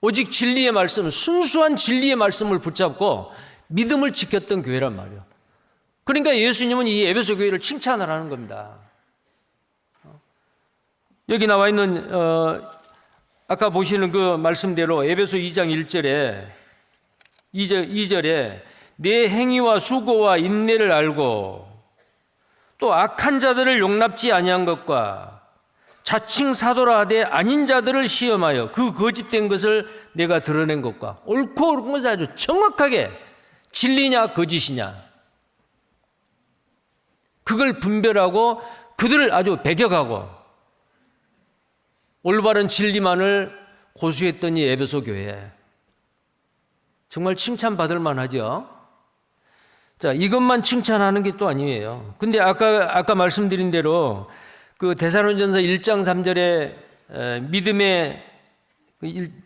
Speaker 1: 오직 진리의 말씀, 순수한 진리의 말씀을 붙잡고 믿음을 지켰던 교회란 말이에요. 그러니까 예수님은 이 에베소 교회를 칭찬을 하는 겁니다. 여기 나와 있는 아까 보시는 그 말씀대로 에베소 2장 2절에 내 행위와 수고와 인내를 알고 또 악한 자들을 용납지 아니한 것과 자칭 사도라 하되 아닌 자들을 시험하여 그 거짓된 것을 내가 드러낸 것과 옳고 그른 것을 아주 정확하게 진리냐 거짓이냐 그걸 분별하고 그들을 아주 배격하고 올바른 진리만을 고수했던 이 에베소 교회, 정말 칭찬받을 만하죠. 자, 이것만 칭찬하는 게 또 아니에요. 근데 아까 말씀드린 대로 그 데살로니전서 1장 3절에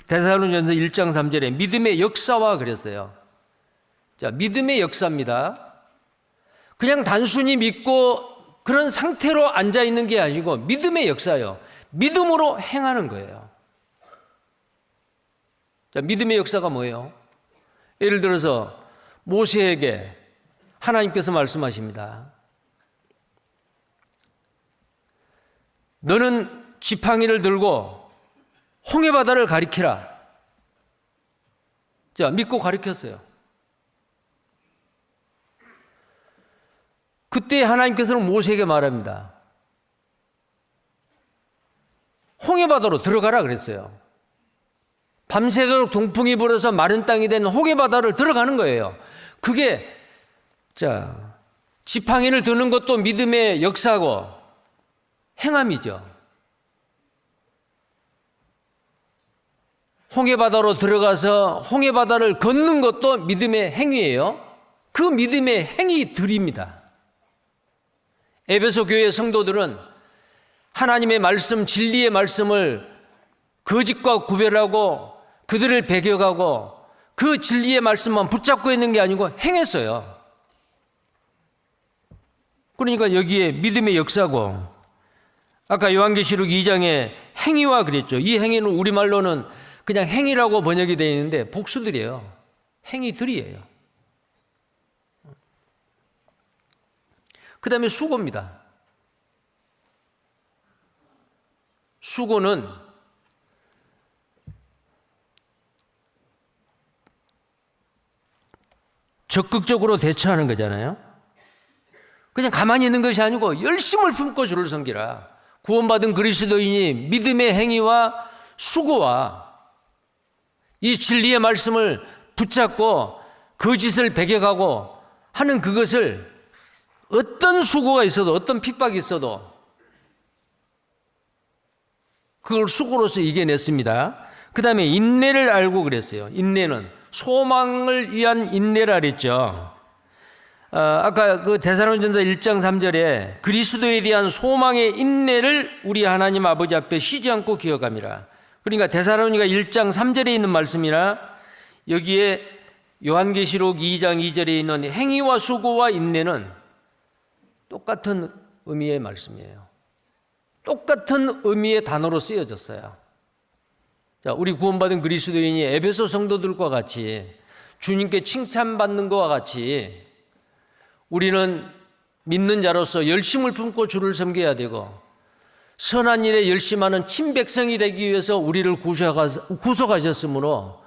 Speaker 1: 데살로니전서 1장 3절에 믿음의 역사와 그랬어요. 자, 믿음의 역사입니다. 그냥 단순히 믿고 그런 상태로 앉아 있는 게 아니고 믿음의 역사예요. 믿음으로 행하는 거예요. 자, 믿음의 역사가 뭐예요? 예를 들어서 모세에게 하나님께서 말씀하십니다. 너는 지팡이를 들고 홍해바다를 가리키라. 자, 믿고 가리켰어요. 그때 하나님께서는 모세에게 말합니다. 홍해바다로 들어가라 그랬어요. 밤새도록 동풍이 불어서 마른 땅이 된 홍해바다를 들어가는 거예요. 그게 자, 지팡이를 드는 것도 믿음의 역사고 행함이죠. 홍해바다로 들어가서 홍해바다를 걷는 것도 믿음의 행위예요. 그 믿음의 행위들입니다. 에베소 교회 성도들은 하나님의 말씀, 진리의 말씀을 거짓과 구별하고 그들을 배격하고 그 진리의 말씀만 붙잡고 있는 게 아니고 행했어요. 그러니까 여기에 믿음의 역사고, 아까 요한계시록 2장에 행위와 그랬죠. 이 행위는 우리말로는 그냥 행위라고 번역이 되어 있는데 복수들이에요. 행위들이에요. 그 다음에 수고입니다. 수고는 적극적으로 대처하는 거잖아요. 그냥 가만히 있는 것이 아니고 열심을 품고 주를 섬기라. 구원받은 그리스도인이 믿음의 행위와 수고와 이 진리의 말씀을 붙잡고 거짓을 배격하고 하는 그것을 어떤 수고가 있어도 어떤 핍박이 있어도 그걸 수고로서 이겨냈습니다. 그 다음에 인내를 알고 그랬어요. 인내는 소망을 위한 인내라 그랬죠. 아까 그 데살로니가전서 1장 3절에 그리스도에 대한 소망의 인내를 우리 하나님 아버지 앞에 쉬지 않고 기억함이라. 그러니까 데살로니가 1장 3절에 있는 말씀이나 여기에 요한계시록 2장 2절에 있는 행위와 수고와 인내는 똑같은 의미의 말씀이에요. 똑같은 의미의 단어로 쓰여졌어요. 자, 우리 구원받은 그리스도인이 에베소 성도들과 같이 주님께 칭찬받는 것과 같이 우리는 믿는 자로서 열심을 품고 주를 섬겨야 되고 선한 일에 열심하는 친백성이 되기 위해서 우리를 구속하셨으므로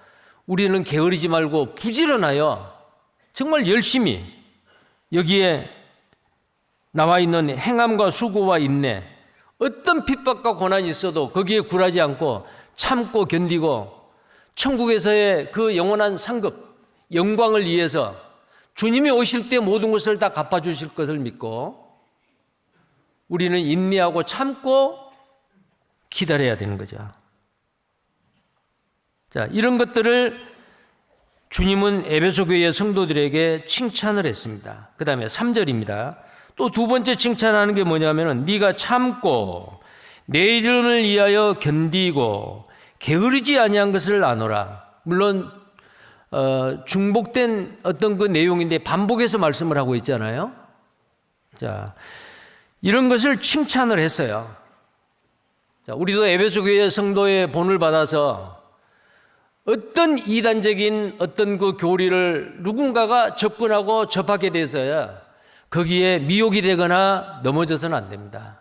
Speaker 1: 우리는 게으르지 말고 부지런하여 정말 열심히 여기에 나와 있는 행함과 수고와 인내, 어떤 핍박과 고난이 있어도 거기에 굴하지 않고 참고 견디고 천국에서의 그 영원한 상급, 영광을 위해서 주님이 오실 때 모든 것을 다 갚아주실 것을 믿고 우리는 인내하고 참고 기다려야 되는 거죠. 자, 이런 것들을 주님은 에베소 교회의 성도들에게 칭찬을 했습니다. 그 다음에 3절입니다. 또 두 번째 칭찬하는 게 뭐냐면은 네가 참고 내 이름을 위하여 견디고 게으르지 아니한 것을 아노라. 물론 중복된 어떤 그 내용인데 반복해서 말씀을 하고 있잖아요. 자, 이런 것을 칭찬을 했어요. 자, 우리도 에베소 교회 성도의 본을 받아서 어떤 이단적인 어떤 그 교리를 누군가가 접근하고 접하게 돼서야 거기에 미혹이 되거나 넘어져서는 안 됩니다.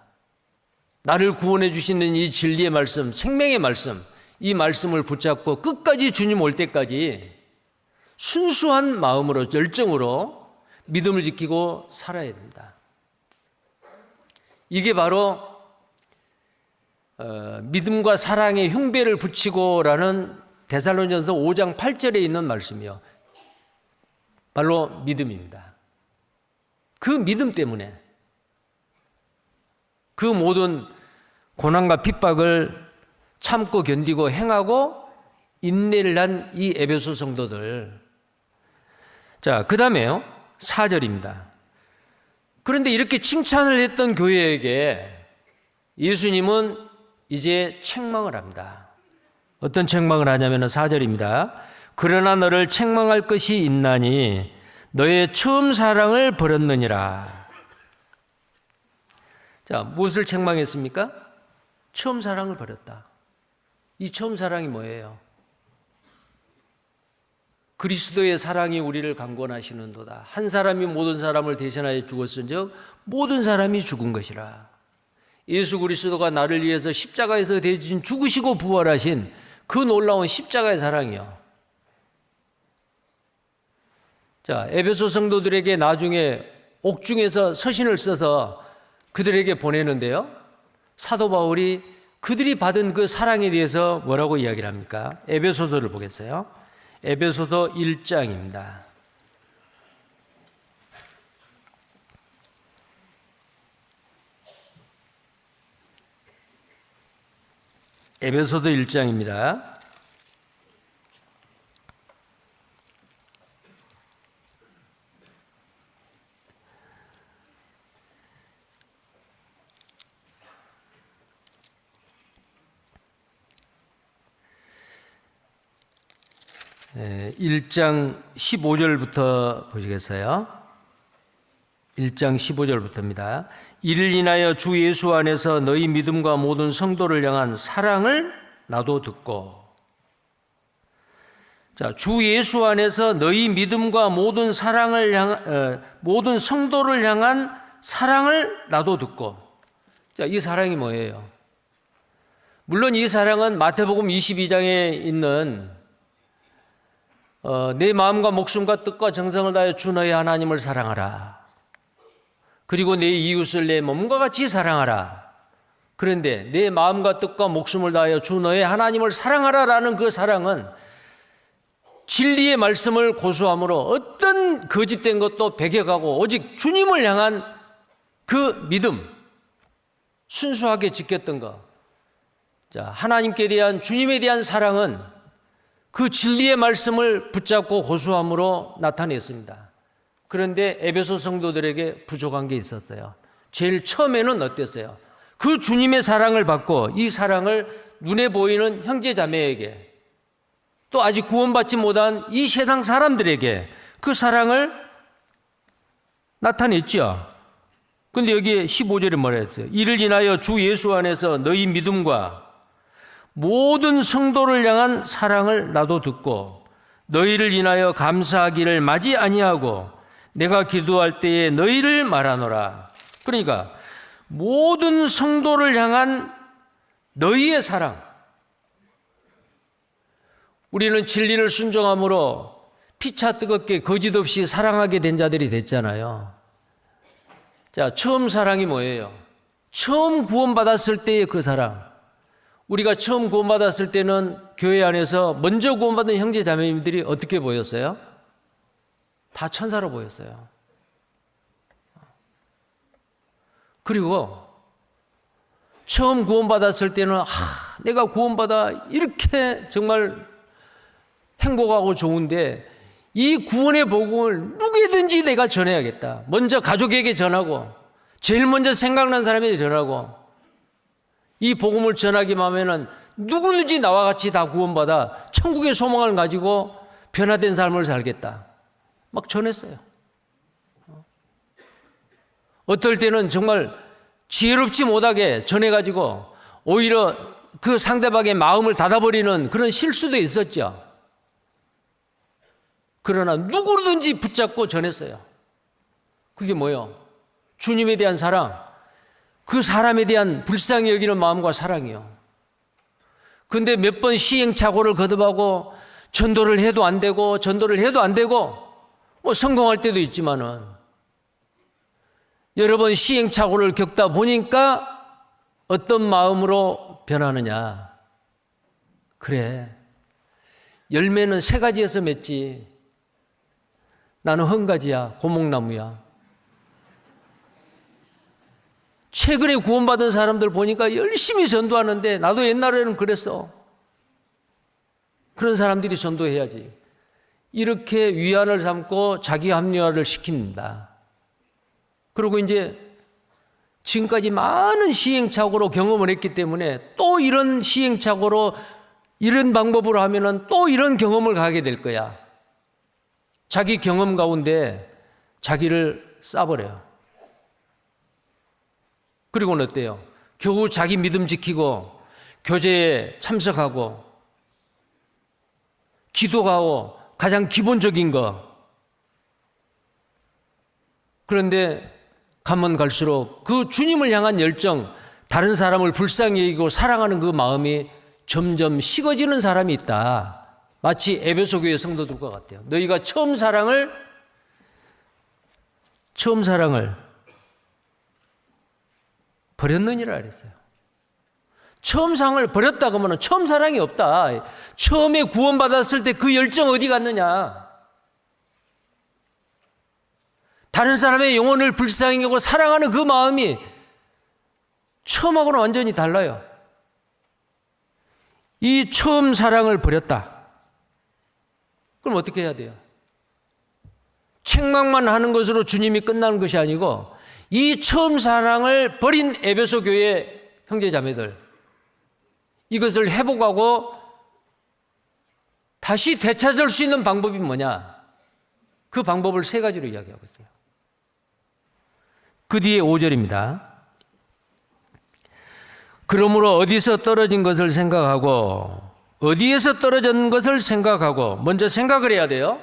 Speaker 1: 나를 구원해 주시는 이 진리의 말씀, 생명의 말씀, 이 말씀을 붙잡고 끝까지 주님 올 때까지 순수한 마음으로 열정으로 믿음을 지키고 살아야 됩니다. 이게 바로 믿음과 사랑의 흉배를 붙이고라는 데살로니가전서 5장 8절에 있는 말씀이요. 바로 믿음입니다. 그 믿음 때문에 그 모든 고난과 핍박을 참고 견디고 행하고 인내를 한 이 에베소 성도들. 자, 그 다음에요. 4절입니다. 그런데 이렇게 칭찬을 했던 교회에게 예수님은 이제 책망을 합니다. 어떤 책망을 하냐면 4절입니다. 그러나 너를 책망할 것이 있나니 너의 처음 사랑을 버렸느니라. 자, 무엇을 책망했습니까? 처음 사랑을 버렸다. 이 처음 사랑이 뭐예요? 그리스도의 사랑이 우리를 강권하시는도다. 한 사람이 모든 사람을 대신하여 죽었은즉 모든 사람이 죽은 것이라. 예수 그리스도가 나를 위해서 십자가에서 대신 죽으시고 부활하신 그 놀라운 십자가의 사랑이요. 자, 에베소 성도들에게 나중에 옥중에서 서신을 써서 그들에게 보내는데요. 사도 바울이 그들이 받은 그 사랑에 대해서 뭐라고 이야기를 합니까? 에베소서를 보겠어요. 에베소서 1장입니다. 에베소서 1장입니다. 1장 15절부터 보시겠어요? 1장 15절부터입니다. 이를 인하여 주 예수 안에서 너희 믿음과 모든 성도를 향한 사랑을 나도 듣고. 자, 주 예수 안에서 너희 믿음과 모든 모든 성도를 향한 사랑을 나도 듣고. 자, 이 사랑이 뭐예요? 물론 이 사랑은 마태복음 22장에 있는 내 마음과 목숨과 뜻과 정성을 다하여 주 너희 하나님을 사랑하라. 그리고 내 이웃을 내 몸과 같이 사랑하라. 그런데 내 마음과 뜻과 목숨을 다하여 주 너희 하나님을 사랑하라라는 그 사랑은 진리의 말씀을 고수함으로 어떤 거짓된 것도 배격하고 오직 주님을 향한 그 믿음, 순수하게 지켰던 것. 자, 하나님께 대한 주님에 대한 사랑은 그 진리의 말씀을 붙잡고 고수함으로 나타냈습니다. 그런데 에베소 성도들에게 부족한 게 있었어요. 제일 처음에는 어땠어요? 그 주님의 사랑을 받고 이 사랑을 눈에 보이는 형제 자매에게 또 아직 구원받지 못한 이 세상 사람들에게 그 사랑을 나타냈죠. 근데 여기 15절에 뭐라 했어요? 이를 인하여 주 예수 안에서 너희 믿음과 모든 성도를 향한 사랑을 나도 듣고 너희를 인하여 감사하기를 마지 아니하고 내가 기도할 때에 너희를 말하노라. 그러니까 모든 성도를 향한 너희의 사랑. 우리는 진리를 순종함으로 피차 뜨겁게 거짓 없이 사랑하게 된 자들이 됐잖아요. 자, 처음 사랑이 뭐예요? 처음 구원받았을 때의 그 사랑. 우리가 처음 구원받았을 때는 교회 안에서 먼저 구원받은 형제 자매님들이 어떻게 보였어요? 다 천사로 보였어요. 그리고 처음 구원받았을 때는 내가 구원받아 이렇게 정말 행복하고 좋은데 이 구원의 복음을 누구에든지 내가 전해야겠다. 먼저 가족에게 전하고 제일 먼저 생각난 사람에게 전하고 이 복음을 전하기만 하면은 누구든지 나와 같이 다 구원받아 천국의 소망을 가지고 변화된 삶을 살겠다. 막 전했어요. 어떨 때는 정말 지혜롭지 못하게 전해가지고 오히려 그 상대방의 마음을 닫아버리는 그런 실수도 있었죠. 그러나 누구든지 붙잡고 전했어요. 그게 뭐예요? 주님에 대한 사랑, 그 사람에 대한 불쌍히 여기는 마음과 사랑이요. 그런데 몇 번 시행착오를 거듭하고 전도를 해도 안 되고 뭐 성공할 때도 있지만은 여러 번 시행착오를 겪다 보니까 어떤 마음으로 변하느냐. 그래, 열매는 3가지에서 맺지. 나는 헝가지야, 고목나무야. 최근에 구원받은 사람들 보니까 열심히 전도하는데 나도 옛날에는 그랬어. 그런 사람들이 전도해야지. 이렇게 위안을 삼고 자기 합리화를 시킵니다. 그리고 이제 지금까지 많은 시행착오로 경험을 했기 때문에 또 이런 시행착오로 이런 방법으로 하면은 또 이런 경험을 가게 될 거야. 자기 경험 가운데 자기를 싸버려요. 그리고는 어때요? 겨우 자기 믿음 지키고 교제에 참석하고 기도하고 가장 기본적인 거. 그런데 가면 갈수록 그 주님을 향한 열정, 다른 사람을 불쌍히 여기고 사랑하는 그 마음이 점점 식어지는 사람이 있다. 마치 에베소 교회 성도들과 같아요. 너희가 처음 사랑을 버렸느니라 그랬어요. 처음 사랑을 버렸다 그러면 처음 사랑이 없다. 처음에 구원받았을 때 그 열정 어디 갔느냐. 다른 사람의 영혼을 불쌍히 여기고 사랑하는 그 마음이 처음하고는 완전히 달라요. 이 처음 사랑을 버렸다. 그럼 어떻게 해야 돼요? 책망만 하는 것으로 주님이 끝나는 것이 아니고 이 처음 사랑을 버린 에베소 교회 형제 자매들, 이것을 회복하고 다시 되찾을 수 있는 방법이 뭐냐? 그 방법을 세 가지로 이야기하고 있어요. 그 뒤에 5절입니다. 그러므로 어디서 떨어진 것을 생각하고 어디에서 떨어진 것을 생각하고 먼저 생각을 해야 돼요.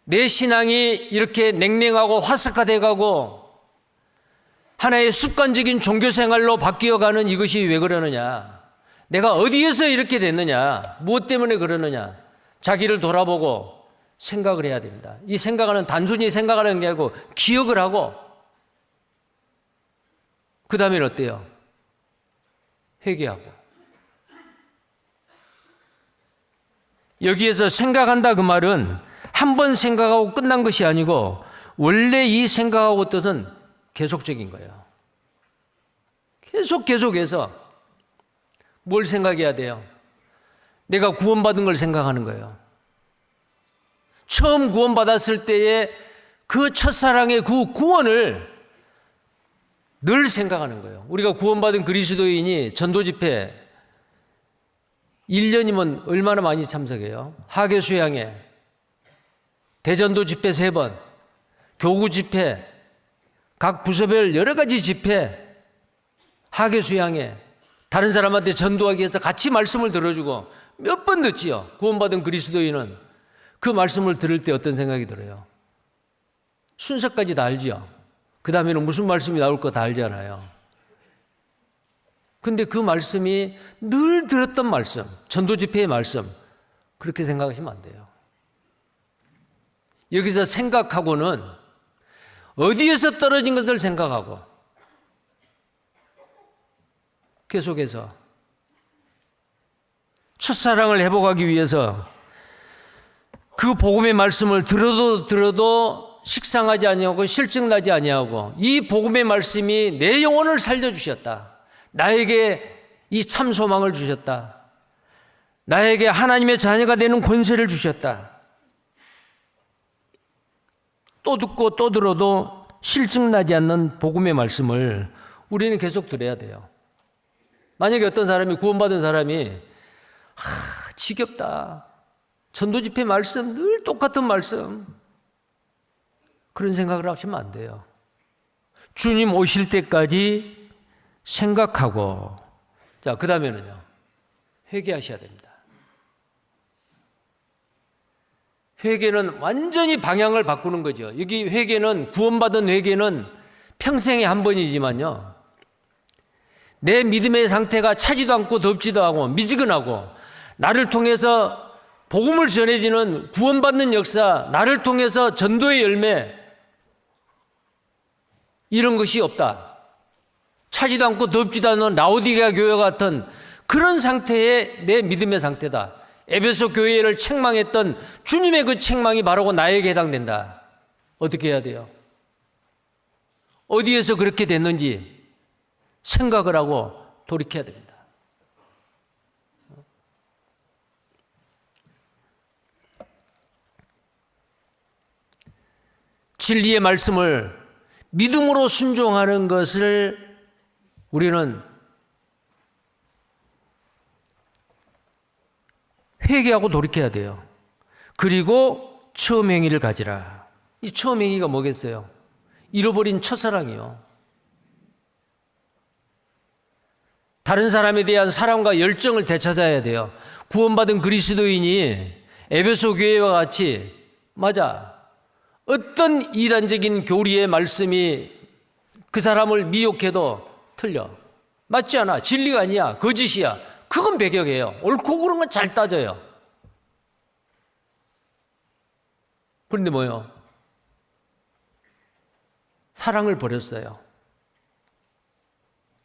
Speaker 1: 내 신앙이 이렇게 냉랭하고 화석화돼 가고 하나의 습관적인 종교생활로 바뀌어가는 이것이 왜 그러느냐? 내가 어디에서 이렇게 됐느냐? 무엇 때문에 그러느냐? 자기를 돌아보고 생각을 해야 됩니다. 이 생각은 단순히 생각하는 게 아니고 기억을 하고 그 다음엔 어때요? 회개하고. 여기에서 생각한다 그 말은 한 번 생각하고 끝난 것이 아니고 원래 이 생각하고 뜻은 계속적인 거예요. 계속해서 뭘 생각해야 돼요? 내가 구원받은 걸 생각하는 거예요. 처음 구원받았을 때의 그 첫사랑의 그 구원을 늘 생각하는 거예요. 우리가 구원받은 그리스도인이 전도 집회 1년이면 얼마나 많이 참석해요? 하계 수양회, 대전도 집회 3번, 교구 집회, 각 부서별 여러 가지 집회, 하계 수양회, 다른 사람한테 전도하기 위해서 같이 말씀을 들어주고 몇 번 듣지요. 구원받은 그리스도인은 그 말씀을 들을 때 어떤 생각이 들어요? 순서까지 다 알지요. 그 다음에는 무슨 말씀이 나올 거 다 알잖아요. 근데 그 말씀이 늘 들었던 말씀, 전도 집회의 말씀, 그렇게 생각하시면 안 돼요. 여기서 생각하고는 어디에서 떨어진 것을 생각하고 계속해서 첫사랑을 회복하기 위해서 그 복음의 말씀을 들어도 식상하지 아니하고 실증나지 아니하고 이 복음의 말씀이 내 영혼을 살려주셨다. 나에게 이 참 소망을 주셨다. 나에게 하나님의 자녀가 되는 권세를 주셨다. 또 듣고 또 들어도 실증나지 않는 복음의 말씀을 우리는 계속 들어야 돼요. 만약에 어떤 사람이 구원받은 사람이 지겹다. 전도 집회 말씀 늘 똑같은 말씀. 그런 생각을 하시면 안 돼요. 주님 오실 때까지 생각하고 자, 그 다음에는요. 회개하셔야 됩니다. 회개는 완전히 방향을 바꾸는 거죠. 여기 회개는 구원받은 회개는 평생에 한 번이지만요. 내 믿음의 상태가 차지도 않고 덥지도 않고 미지근하고 나를 통해서 복음을 전해지는 구원받는 역사, 나를 통해서 전도의 열매 이런 것이 없다. 차지도 않고 덥지도 않은 라오디게아 교회 같은 그런 상태의 내 믿음의 상태다. 에베소 교회를 책망했던 주님의 그 책망이 바로 나에게 해당된다. 어떻게 해야 돼요? 어디에서 그렇게 됐는지 생각을 하고 돌이켜야 됩니다. 진리의 말씀을 믿음으로 순종하는 것을 우리는 회개하고 돌이켜야 돼요. 그리고 처음 행위를 가지라. 이 처음 행위가 뭐겠어요? 잃어버린 첫사랑이요. 다른 사람에 대한 사랑과 열정을 되찾아야 돼요. 구원받은 그리스도인이 에베소 교회와 같이 맞아. 어떤 이단적인 교리의 말씀이 그 사람을 미혹해도 틀려. 맞지 않아. 진리가 아니야. 거짓이야. 그건 배격이에요. 옳고 그른 건 잘 따져요. 그런데 뭐요? 사랑을 버렸어요.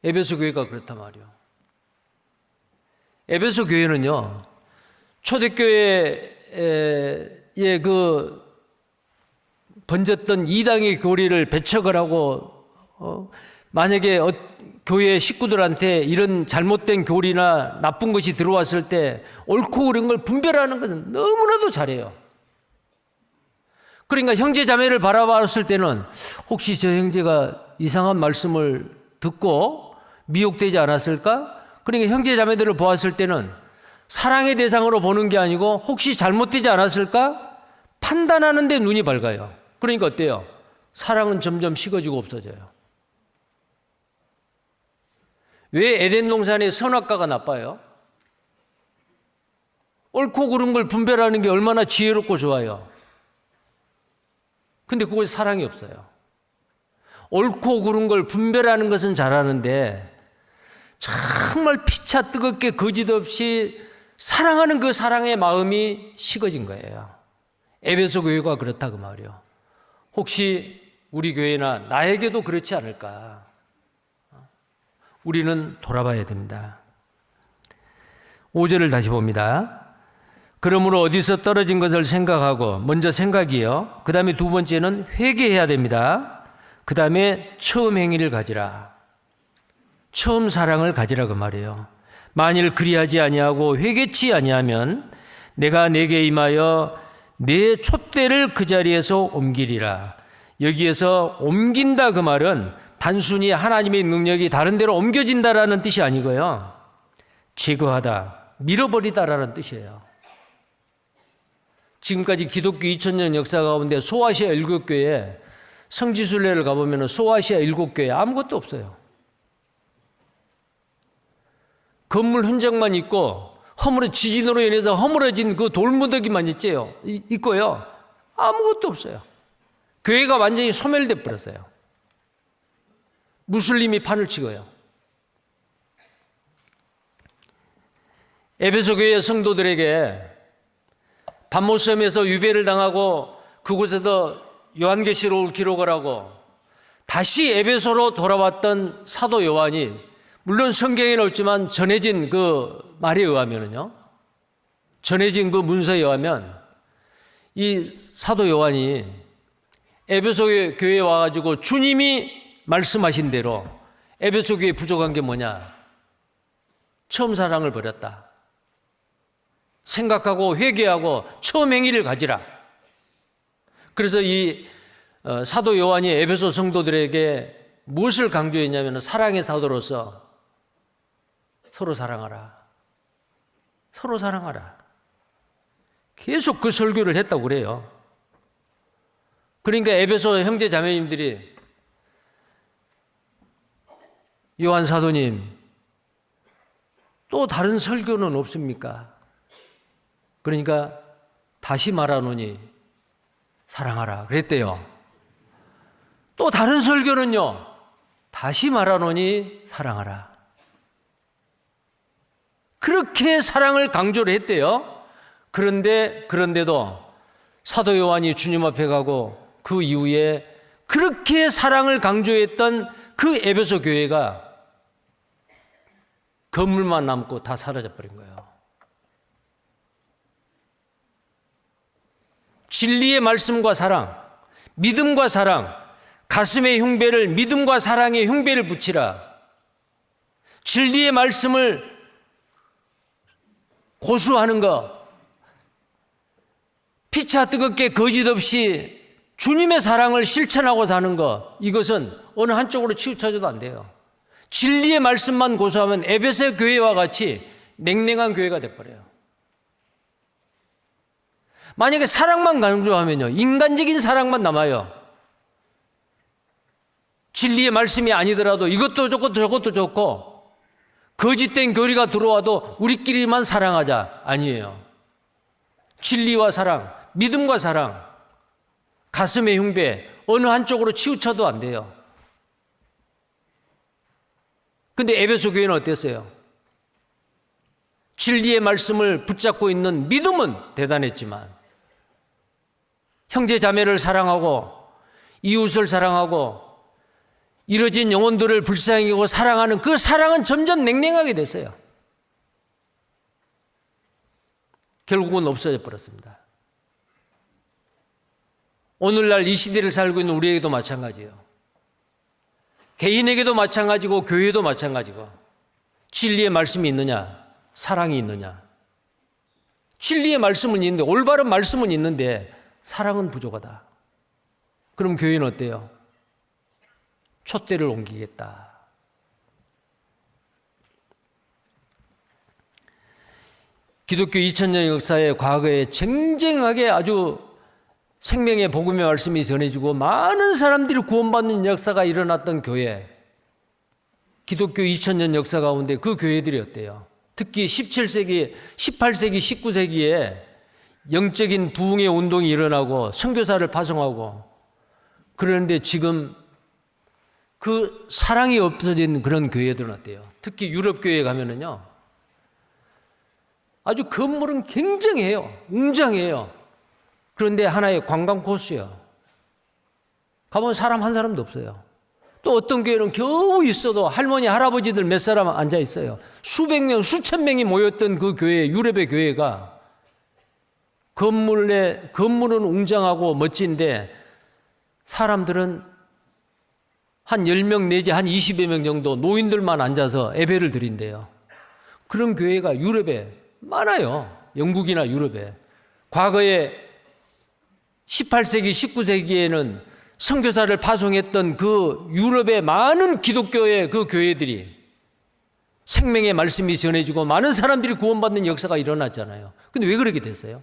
Speaker 1: 에베소 교회가 그렇단 말이에요. 에베소 교회는요, 초대교회의 그 번졌던 이당의 교리를 배척을 하고, 만약에 교회 식구들한테 이런 잘못된 교리나 나쁜 것이 들어왔을 때 옳고 그른 걸 분별하는 것은 너무나도 잘해요. 그러니까 형제 자매를 바라봤을 때는 혹시 저 형제가 이상한 말씀을 듣고 미혹되지 않았을까? 그러니까 형제 자매들을 보았을 때는 사랑의 대상으로 보는 게 아니고 혹시 잘못되지 않았을까? 판단하는 데 눈이 밝아요. 그러니까 어때요? 사랑은 점점 식어지고 없어져요. 왜 에덴 동산의 선악과가 나빠요? 옳고 그른 걸 분별하는 게 얼마나 지혜롭고 좋아요. 근데 그곳에 사랑이 없어요. 옳고 그른 걸 분별하는 것은 잘하는데 정말 피차 뜨겁게 거짓 없이 사랑하는 그 사랑의 마음이 식어진 거예요. 에베소 교회가 그렇다 그 말이요. 혹시 우리 교회나 나에게도 그렇지 않을까? 우리는 돌아봐야 됩니다. 5절을 다시 봅니다. 그러므로 어디서 떨어진 것을 생각하고, 먼저 생각이요. 그 다음에 두 번째는 회개해야 됩니다. 그 다음에 처음 행위를 가지라. 처음 사랑을 가지라 그 말이에요. 만일 그리하지 아니하고 회개치 아니하면 내가 내게 임하여 내 촛대를 그 자리에서 옮기리라. 여기에서 옮긴다 그 말은 단순히 하나님의 능력이 다른 데로 옮겨진다라는 뜻이 아니고요. 제거하다, 밀어버리다라는 뜻이에요. 지금까지 기독교 2000년 역사 가운데 소아시아 7교회 성지순례를 가보면 소아시아 7교회 아무것도 없어요. 건물 흔적만 있고 지진으로 인해서 허물어진 그 돌무더기만 있고요. 아무것도 없어요. 교회가 완전히 소멸돼 버렸어요. 무슬림이 판을 치고요. 에베소 교회 성도들에게 반모섬에서 유배를 당하고 그곳에서 요한계시록을 기록을 하고 다시 에베소로 돌아왔던 사도 요한이, 물론 성경에는 없지만 전해진 그 말에 의하면은요, 전해진 그 문서에 의하면 이 사도 요한이 에베소 교회에 와가지고 주님이 말씀하신 대로 에베소 교회에 부족한 게 뭐냐? 처음 사랑을 버렸다. 생각하고 회개하고 처음 행위를 가지라. 그래서 이 사도 요한이 에베소 성도들에게 무엇을 강조했냐면 사랑의 사도로서 서로 사랑하라. 서로 사랑하라. 계속 그 설교를 했다고 그래요. 그러니까 에베소 형제 자매님들이 요한 사도님, 또 다른 설교는 없습니까? 그러니까 다시 말하노니 사랑하라 그랬대요. 또 다른 설교는요, 다시 말하노니 사랑하라. 그렇게 사랑을 강조를 했대요. 그런데도 사도 요한이 주님 앞에 가고 그 이후에 그렇게 사랑을 강조했던 그 에베소 교회가 건물만 남고 다 사라져 버린 거예요. 진리의 말씀과 사랑, 믿음과 사랑, 가슴의 흉배를 믿음과 사랑의 흉배를 붙이라. 진리의 말씀을 고수하는 것, 피차 뜨겁게 거짓 없이 주님의 사랑을 실천하고 사는 것, 이것은 어느 한쪽으로 치우쳐져도 안 돼요. 진리의 말씀만 고수하면 에베소 교회와 같이 냉랭한 교회가 돼버려요. 만약에 사랑만 강조하면요, 인간적인 사랑만 남아요. 진리의 말씀이 아니더라도 이것도 좋고 저것도 좋고 거짓된 교리가 들어와도 우리끼리만 사랑하자, 아니에요. 진리와 사랑, 믿음과 사랑, 가슴의 흉배, 어느 한쪽으로 치우쳐도 안 돼요. 근데 에베소 교회는 어땠어요? 진리의 말씀을 붙잡고 있는 믿음은 대단했지만 형제 자매를 사랑하고 이웃을 사랑하고 이뤄진 영혼들을 불쌍히 여기고 사랑하는 그 사랑은 점점 냉랭하게 됐어요. 결국은 없어져 버렸습니다. 오늘날 이 시대를 살고 있는 우리에게도 마찬가지예요. 개인에게도 마찬가지고 교회도 마찬가지고, 진리의 말씀이 있느냐, 사랑이 있느냐. 진리의 말씀은 있는데, 올바른 말씀은 있는데 사랑은 부족하다. 그럼 교회는 어때요? 촛대를 옮기겠다. 기독교 2000년 역사의 과거에 쟁쟁하게 아주 생명의 복음의 말씀이 전해지고 많은 사람들이 구원받는 역사가 일어났던 교회, 기독교 2000년 역사 가운데 그 교회들이 어때요? 특히 17세기, 18세기, 19세기에 영적인 부흥의 운동이 일어나고 선교사를 파송하고, 그런데 지금 그 사랑이 없어진 그런 교회들은 어때요? 특히 유럽 교회에 가면은요, 아주 건물은 굉장해요. 웅장해요. 그런데 하나의 관광 코스예요. 가보면 사람 한 사람도 없어요. 또 어떤 교회는 겨우 있어도 할머니, 할아버지들 몇 사람 앉아 있어요. 수백 명, 수천 명이 모였던 그 교회, 유럽의 교회가 건물은 웅장하고 멋진데 사람들은 한 10명 내지 한 20여 명 정도 노인들만 앉아서 예배를 드린대요. 그런 교회가 유럽에 많아요. 영국이나 유럽에. 과거에 18세기, 19세기에는 선교사를 파송했던 그 유럽의 많은 기독교의 그 교회들이 생명의 말씀이 전해지고 많은 사람들이 구원받는 역사가 일어났잖아요. 근데 왜 그렇게 됐어요?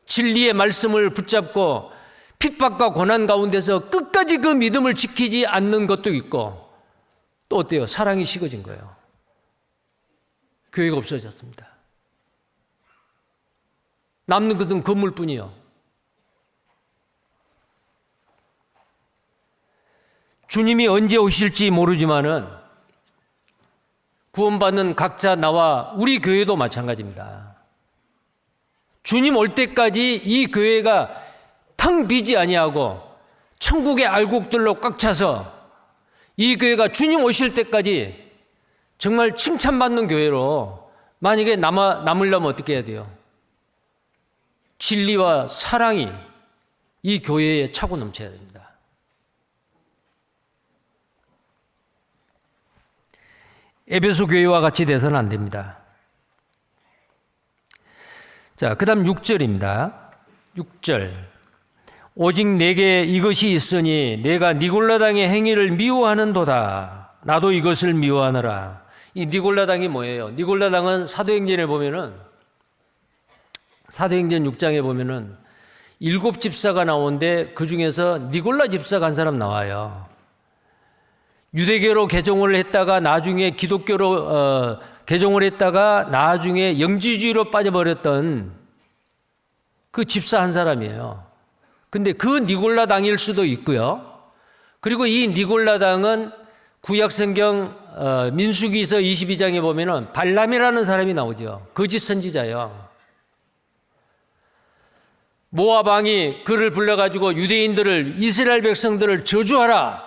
Speaker 1: 진리의 말씀을 붙잡고 핍박과 고난 가운데서 끝까지 그 믿음을 지키지 않는 것도 있고, 또 어때요? 사랑이 식어진 거예요. 교회가 없어졌습니다. 남는 것은 건물뿐이요. 주님이 언제 오실지 모르지만은 구원받는 각자 나와 우리 교회도 마찬가지입니다. 주님 올 때까지 이 교회가 텅 비지 아니하고 천국의 알곡들로 꽉 차서 이 교회가 주님 오실 때까지 정말 칭찬받는 교회로 만약에 남으려면 어떻게 해야 돼요? 진리와 사랑이 이 교회에 차고 넘쳐야 됩니다. 에베소 교회와 같이 돼서는 안 됩니다. 자, 그 다음 6절입니다. 6절. 오직 내게 이것이 있으니 내가 니골라당의 행위를 미워하는도다. 나도 이것을 미워하노라. 이 니골라당이 뭐예요? 니골라당은 사도행전에 보면은, 사도행전 6장에 보면은 7 집사가 나오는데 그 중에서 니골라 집사가 한 사람 나와요. 유대교로 개종을 했다가 나중에 기독교로 개종을 했다가 나중에 영지주의로 빠져버렸던 그 집사 한 사람이에요. 근데 그 니골라당일 수도 있고요. 그리고 이 니골라당은 구약성경 민수기서 22장에 보면은 발람이라는 사람이 나오죠. 거짓 선지자예요. 모압 왕이 그를 불러가지고 유대인들을, 이스라엘 백성들을 저주하라.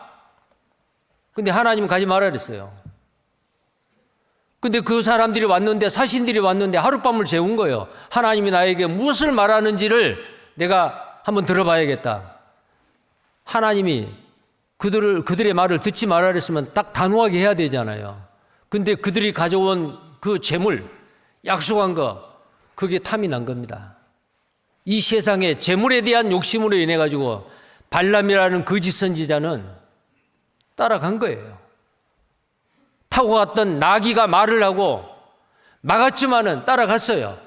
Speaker 1: 근데 하나님은 가지 말라 그랬어요. 근데 그 사람들이 왔는데, 사신들이 왔는데 하룻밤을 재운 거예요. 하나님이 나에게 무엇을 말하는지를 내가 한번 들어봐야겠다. 하나님이 그들의 말을 듣지 말라 그랬으면 딱 단호하게 해야 되잖아요. 근데 그들이 가져온 그 재물, 약속한 거, 그게 탐이 난 겁니다. 이 세상에 재물에 대한 욕심으로 인해 가지고 발람이라는 거짓 선지자는 따라간 거예요. 타고 갔던 나귀가 말을 하고 막았지만은 따라갔어요.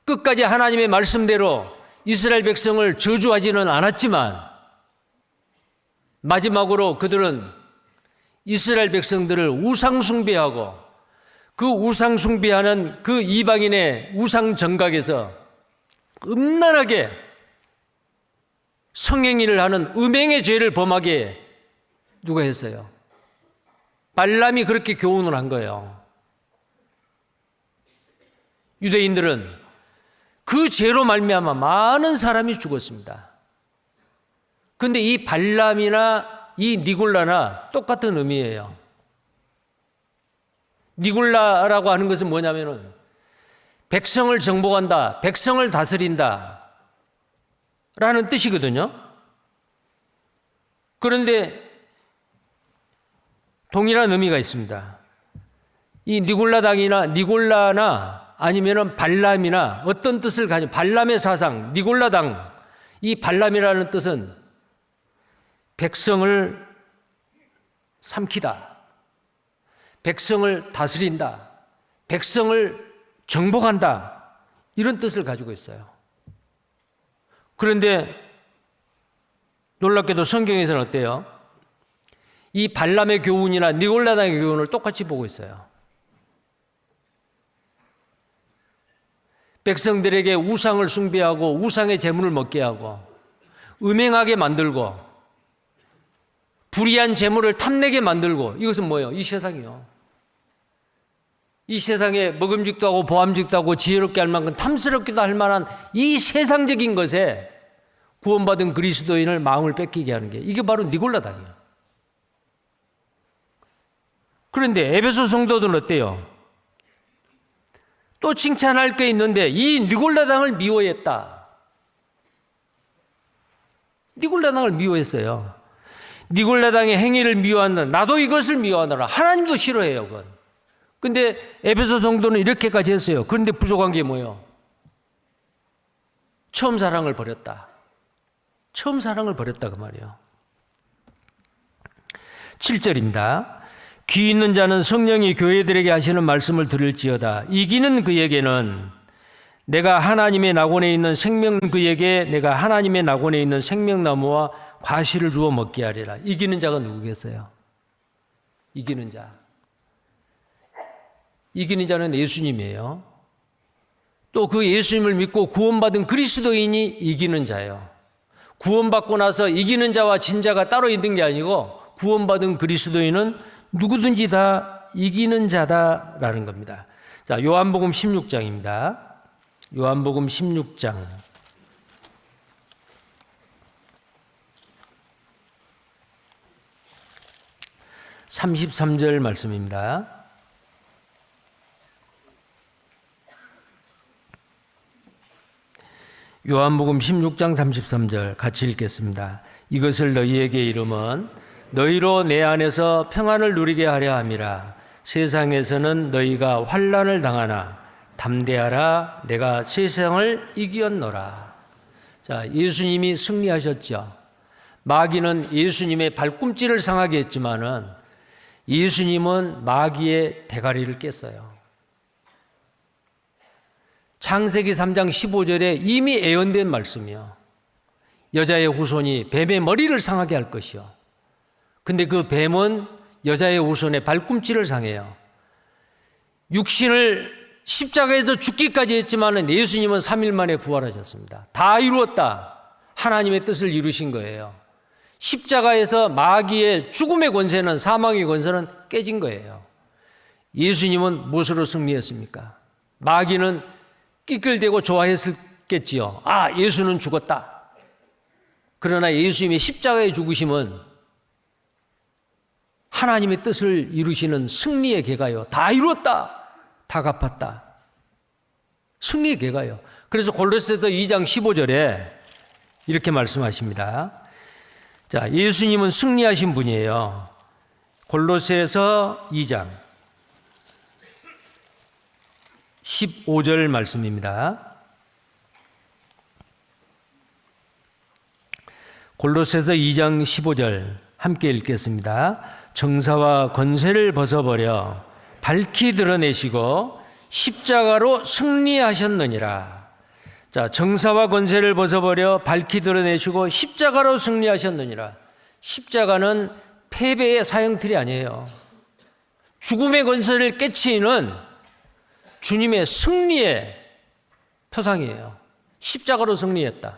Speaker 1: 끝까지 하나님의 말씀대로 이스라엘 백성을 저주하지는 않았지만 마지막으로 그들은 이스라엘 백성들을 우상숭배하고 그 우상숭배하는 그 이방인의 우상 정각에서 음란하게 성행위를 하는 음행의 죄를 범하게 누가 했어요? 발람이 그렇게 교훈을 한 거예요. 유대인들은 그 죄로 말미암아 많은 사람이 죽었습니다. 그런데 이 발람이나 이 니골라나 똑같은 의미예요. 니골라라고 하는 것은 뭐냐면은 백성을 정복한다, 백성을 다스린다 라는 뜻이거든요. 그런데 동일한 의미가 있습니다. 이 니골라나 아니면은 발람이나 어떤 뜻을 가지고, 발람의 사상, 니골라당, 이 발람이라는 뜻은 백성을 삼키다, 백성을 다스린다, 백성을 정복한다, 이런 뜻을 가지고 있어요. 그런데 놀랍게도 성경에서는 어때요? 이 발람의 교훈이나 니골라당의 교훈을 똑같이 보고 있어요. 백성들에게 우상을 숭배하고 우상의 제물을 먹게 하고 음행하게 만들고 불의한 제물을 탐내게 만들고, 이것은 뭐예요? 이 세상이요. 이 세상에 먹음직도 하고 보암직도 하고 지혜롭게 할 만큼 탐스럽기도 할 만한 이 세상적인 것에 구원받은 그리스도인을 마음을 뺏기게 하는 게, 이게 바로 니골라당이에요. 그런데 에베소 성도들은 어때요? 또 칭찬할 게 있는데 이 니골라당을 미워했다. 니골라당을 미워했어요. 니골라당의 행위를 미워한다. 나도 이것을 미워하노라. 하나님도 싫어해요, 그건. 근데 에베소 성도는 이렇게까지 했어요. 그런데 부족한 게 뭐예요? 처음 사랑을 버렸다. 처음 사랑을 버렸다, 그 말이에요. 7절입니다. 귀 있는 자는 성령이 교회들에게 하시는 말씀을 들을지어다. 이기는 그에게는 내가 하나님의 낙원에 있는 내가 하나님의 낙원에 있는 생명나무와 과실을 주어 먹게 하리라. 이기는 자가 누구겠어요? 이기는 자. 이기는 자는 예수님이에요. 또 그 예수님을 믿고 구원받은 그리스도인이 이기는 자예요. 구원받고 나서 이기는 자와 진자가 따로 있는 게 아니고 구원받은 그리스도인은 누구든지 다 이기는 자다라는 겁니다. 자, 요한복음 16장입니다. 요한복음 16장 33절 말씀입니다. 요한복음 16장 33절 같이 읽겠습니다. 이것을 너희에게 이름은 너희로 내 안에서 평안을 누리게 하려 함이라. 세상에서는 너희가 환난을 당하나 담대하라. 내가 세상을 이기었노라. 자, 예수님이 승리하셨죠. 마귀는 예수님의 발꿈치를 상하게 했지만은 예수님은 마귀의 대가리를 깼어요. 창세기 3장 15절에 이미 예언된 말씀이요. 여자의 후손이 뱀의 머리를 상하게 할 것이요. 근데 그 뱀은 여자의 후손의 발꿈치를 상해요. 육신을 십자가에서 죽기까지 했지만 예수님은 3일 만에 부활하셨습니다. 다 이루었다. 하나님의 뜻을 이루신 거예요. 십자가에서 마귀의 죽음의 권세는, 사망의 권세는 깨진 거예요. 예수님은 무엇으로 승리했습니까? 마귀는 끼끌대고 좋아했겠지요. 아, 예수는 죽었다. 그러나 예수님의 십자가의 죽으심은 하나님의 뜻을 이루시는 승리의 계가요. 다 이루었다. 다 갚았다. 승리의 계가요. 그래서 골로새서 2장 15절에 이렇게 말씀하십니다. 자, 예수님은 승리하신 분이에요. 골로새서 2장 15절 말씀입니다. 골로새서 2장 15절 함께 읽겠습니다. 정사와 권세를 벗어버려 밝히 드러내시고 십자가로 승리하셨느니라. 자, 정사와 권세를 벗어버려 밝히 드러내시고 십자가로 승리하셨느니라. 십자가는 패배의 사형틀이 아니에요. 죽음의 권세를 깨치는 주님의 승리의 표상이에요. 십자가로 승리했다.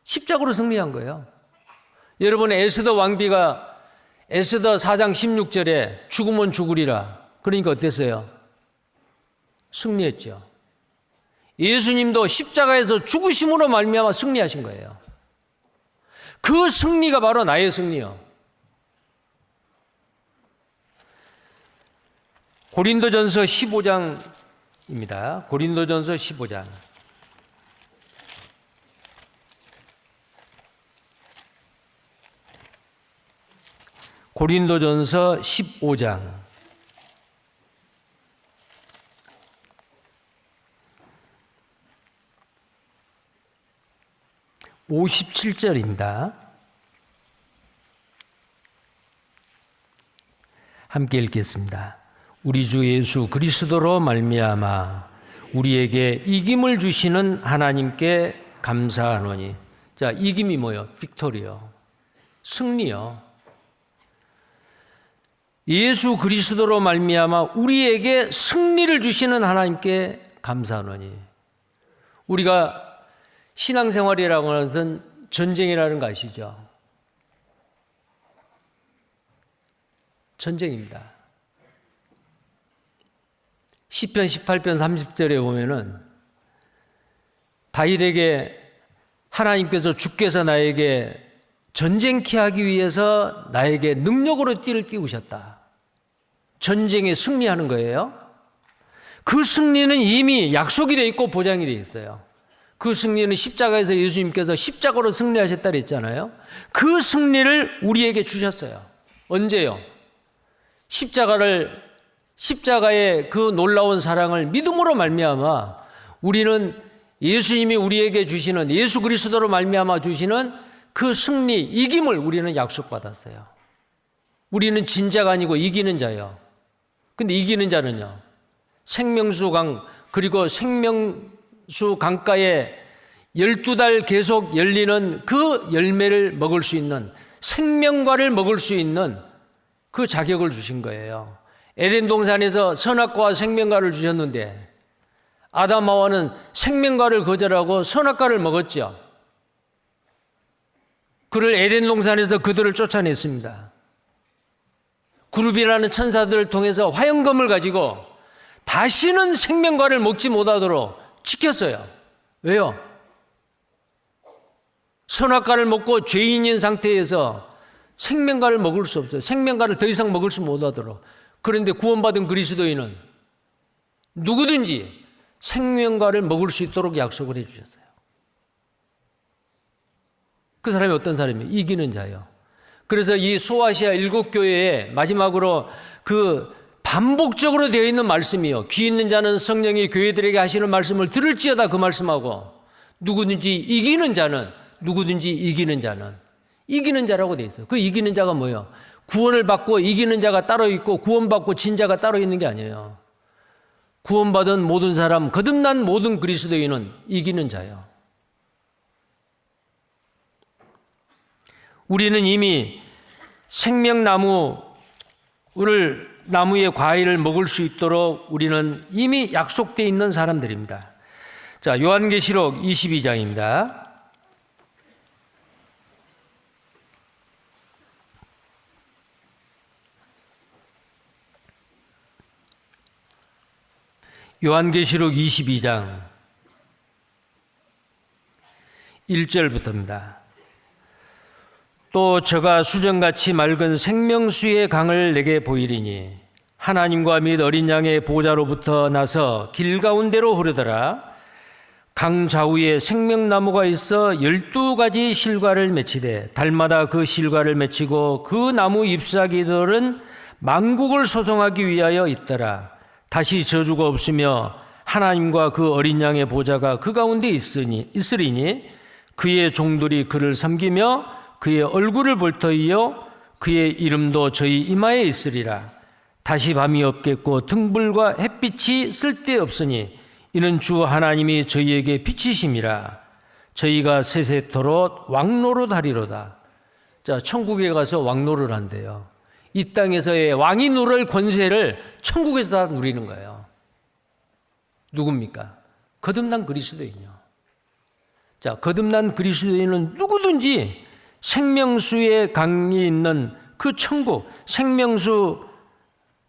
Speaker 1: 십자가로 승리한 거예요. 여러분, 에스더 왕비가 에스더 4장 16절에 죽으면 죽으리라. 그러니까 어땠어요? 승리했죠. 예수님도 십자가에서 죽으심으로 말미암아 승리하신 거예요. 그 승리가 바로 나의 승리요. 고린도전서 15장입니다. 고린도전서 15장. 고린도전서 15장 57절입니다. 함께 읽겠습니다. 우리 주 예수 그리스도로 말미암아 우리에게 이김을 주시는 하나님께 감사하노니. 자, 이김이 뭐요? 빅토리요. 승리요. 예수 그리스도로 말미암아 우리에게 승리를 주시는 하나님께 감사하노니. 우리가 신앙생활이라고 하는 것은 전쟁이라는 거 아시죠? 전쟁입니다. 시편 18편 30절에 보면은 다윗에게 하나님께서 주께서 나에게 전쟁케 하기 위해서 나에게 능력으로 띠를 띄우셨다. 전쟁에 승리하는 거예요. 그 승리는 이미 약속이 되어 있고 보장이 되어 있어요. 그 승리는 십자가에서 예수님께서 십자가로 승리하셨다 그랬잖아요. 그 승리를 우리에게 주셨어요. 언제요? 십자가의 그 놀라운 사랑을 믿음으로 말미암아 우리는 예수님이 우리에게 주시는, 예수 그리스도로 말미암아 주시는 그 승리, 이김을 우리는 약속받았어요. 우리는 진자가 아니고 이기는 자예요. 근데 이기는 자는요, 생명수 강, 그리고 생명수 강가에 12달 계속 열리는 그 열매를 먹을 수 있는, 생명과를 먹을 수 있는 그 자격을 주신 거예요. 에덴 동산에서 선악과와 생명과를 주셨는데 아담 하와는 생명과를 거절하고 선악과를 먹었죠. 그를 에덴 동산에서 그들을 쫓아냈습니다. 그룹이라는 천사들을 통해서 화영검을 가지고 다시는 생명과를 먹지 못하도록 지켰어요. 왜요? 선악과를 먹고 죄인인 상태에서 생명과를 먹을 수 없어요. 생명과를 더 이상 먹을 수 못하도록. 그런데 구원받은 그리스도인은 누구든지 생명과를 먹을 수 있도록 약속을 해 주셨어요. 그 사람이 어떤 사람이에요? 이기는 자예요. 그래서 이 소아시아 7교회에 마지막으로 그 반복적으로 되어 있는 말씀이요. 귀 있는 자는 성령이 교회들에게 하시는 말씀을 들을지어다, 그 말씀하고 누구든지 이기는 자는, 누구든지 이기는 자는, 이기는 자라고 되어 있어요. 그 이기는 자가 뭐예요? 구원을 받고 이기는 자가 따로 있고 구원받고 진 자가 따로 있는 게 아니에요. 구원받은 모든 사람, 거듭난 모든 그리스도인은 이기는 자예요. 우리는 이미 생명나무의 과일을 먹을 수 있도록 우리는 이미 약속되어 있는 사람들입니다. 자, 요한계시록 22장입니다. 요한계시록 22장 1절부터입니다. 또 저가 수정같이 맑은 생명수의 강을 내게 보이리니 하나님과 및 어린 양의 보좌로부터 나서 길 가운데로 흐르더라. 강 좌우에 생명나무가 있어 12가지 실과를 맺히되 달마다 그 실과를 맺히고 그 나무 잎사귀들은 만국을 소송하기 위하여 있더라. 다시 저주가 없으며 하나님과 그 어린 양의 보좌가 그 가운데 있으리니 그의 종들이 그를 섬기며 그의 얼굴을 볼 터이요 그의 이름도 저희 이마에 있으리라. 다시 밤이 없겠고 등불과 햇빛이 쓸데없으니 이는 주 하나님이 저희에게 빛이심이라. 저희가 세세토록 왕노릇하리로다. 자, 천국에 가서 왕노를 한대요. 이 땅에서의 왕이 누릴 권세를 천국에서 다 누리는 거예요. 누굽니까? 거듭난 그리스도인이요. 자, 거듭난 그리스도인은 누구든지 생명수의 강이 있는 그 천국, 생명수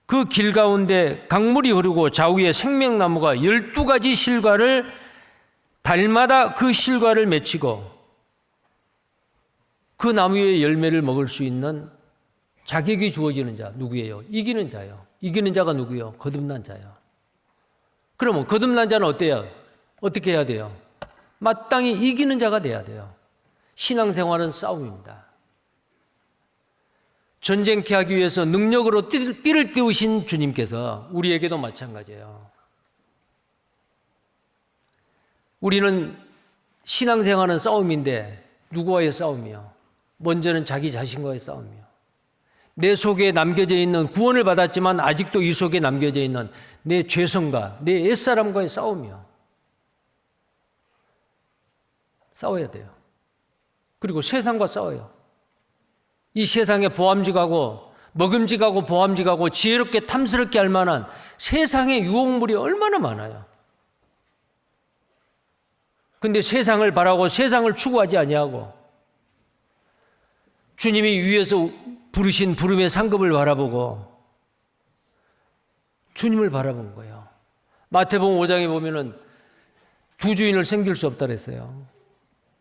Speaker 1: 그 길 가운데 강물이 흐르고 좌우에 생명나무가 12가지 실과를 달마다 그 실과를 맺히고 그 나무의 열매를 먹을 수 있는 자격이 주어지는 자, 누구예요? 이기는 자요. 이기는 자가 누구예요? 거듭난 자요. 그러면 거듭난 자는 어때요? 어떻게 해야 돼요? 마땅히 이기는 자가 돼야 돼요. 신앙생활은 싸움입니다. 전쟁케 하기 위해서 능력으로 띠를 띄우신 주님께서 우리에게도 마찬가지예요. 우리는 신앙생활은 싸움인데 누구와의 싸움이요? 먼저는 자기 자신과의 싸움이요. 내 속에 남겨져 있는, 구원을 받았지만 아직도 이 속에 남겨져 있는 내 죄성과 내 옛사람과의 싸움이요. 싸워야 돼요. 그리고 세상과 싸워요. 이 세상에 보암직하고 먹음직하고 보암직하고 지혜롭게 탐스럽게 할 만한 세상의 유혹물이 얼마나 많아요. 근데 세상을 바라고 세상을 추구하지 아니하고 주님이 위에서 부르신 부름의 상급을 바라보고 주님을 바라본 거예요. 마태복음 5장에 보면은 두 주인을 섬길 수 없다 그랬어요.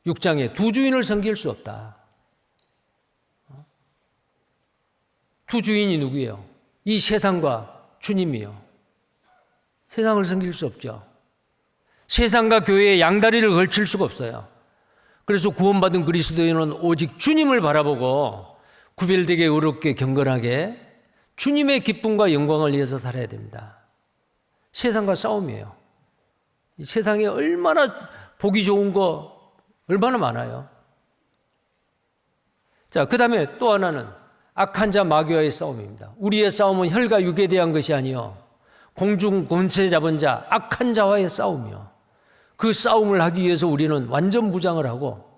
Speaker 1: 6장에 두 주인을 섬길 수 없다. 두 주인이 누구예요? 이 세상과 주님이요. 세상을 섬길 수 없죠. 세상과 교회에 양다리를 걸칠 수가 없어요. 그래서 구원받은 그리스도인은 오직 주님을 바라보고 구별되게 의롭게 경건하게 주님의 기쁨과 영광을 위해서 살아야 됩니다. 세상과 싸움이에요. 이 세상에 얼마나 보기 좋은 거 얼마나 많아요. 자, 그 다음에 또 하나는 악한 자 마귀와의 싸움입니다. 우리의 싸움은 혈과 육에 대한 것이 아니요 공중 권세 잡은 자 악한 자와의 싸움이요. 그 싸움을 하기 위해서 우리는 완전 무장을 하고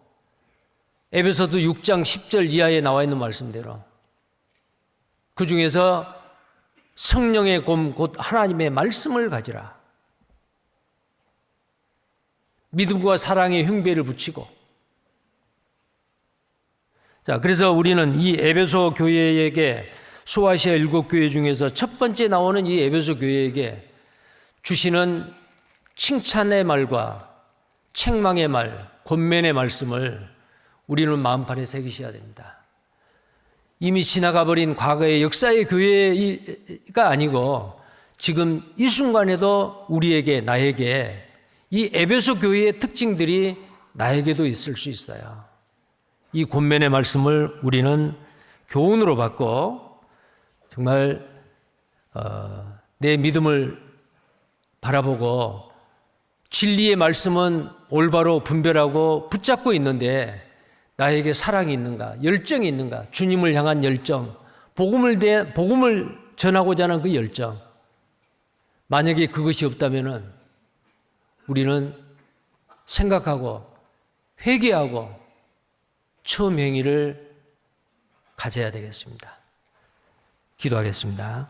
Speaker 1: 에베소서 6장 10절 이하에 나와 있는 말씀대로 그 중에서 성령의 곰 곧 하나님의 말씀을 가지라. 믿음과 사랑의 흉배를 붙이고. 자, 그래서 우리는 이 에베소 교회에게 소아시아 7교회 중에서 첫 번째 나오는 이 에베소 교회에게 주시는 칭찬의 말과 책망의 말, 권면의 말씀을 우리는 마음판에 새기셔야 됩니다. 이미 지나가버린 과거의 역사의 교회가 아니고 지금 이 순간에도 우리에게, 나에게 이 에베소 교회의 특징들이 나에게도 있을 수 있어요. 이 권면의 말씀을 우리는 교훈으로 받고 정말 내 믿음을 바라보고 진리의 말씀은 올바로 분별하고 붙잡고 있는데 나에게 사랑이 있는가, 열정이 있는가, 주님을 향한 열정, 복음을 전하고자 하는 그 열정. 만약에 그것이 없다면 우리는 생각하고 회개하고 처음 행위를 가져야 되겠습니다. 기도하겠습니다.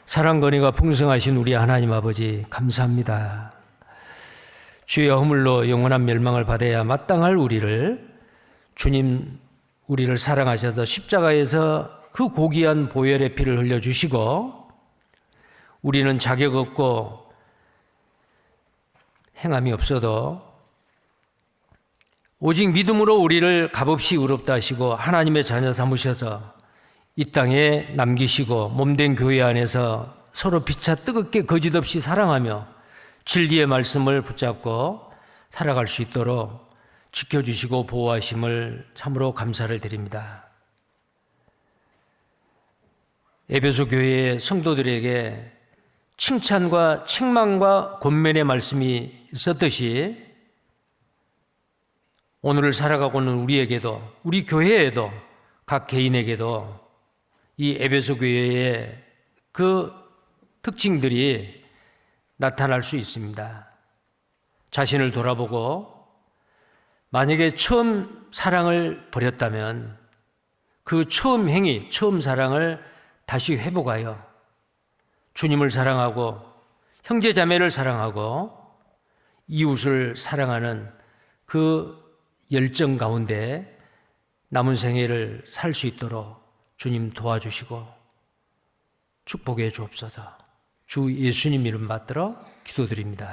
Speaker 1: 사랑 권위가 풍성하신 우리 하나님 아버지 감사합니다. 주의 허물로 영원한 멸망을 받아야 마땅할 우리를 주님 우리를 사랑하셔서 십자가에서 그 고귀한 보혈의 피를 흘려주시고 우리는 자격 없고 행함이 없어도 오직 믿음으로 우리를 값없이 의롭다 하시고 하나님의 자녀 삼으셔서 이 땅에 남기시고 몸된 교회 안에서 서로 피차 뜨겁게 거짓없이 사랑하며 진리의 말씀을 붙잡고 살아갈 수 있도록 지켜주시고 보호하심을 참으로 감사를 드립니다. 에베소 교회의 성도들에게 칭찬과 책망과 권면의 말씀이 있었듯이 오늘을 살아가고는 우리에게도, 우리 교회에도, 각 개인에게도 이 에베소 교회의 그 특징들이 나타날 수 있습니다. 자신을 돌아보고 만약에 처음 사랑을 버렸다면 그 처음 행위, 처음 사랑을 다시 회복하여 주님을 사랑하고 형제 자매를 사랑하고 이웃을 사랑하는 그 열정 가운데 남은 생애를 살 수 있도록 주님 도와주시고 축복해 주옵소서. 주 예수님 이름 받들어 기도드립니다.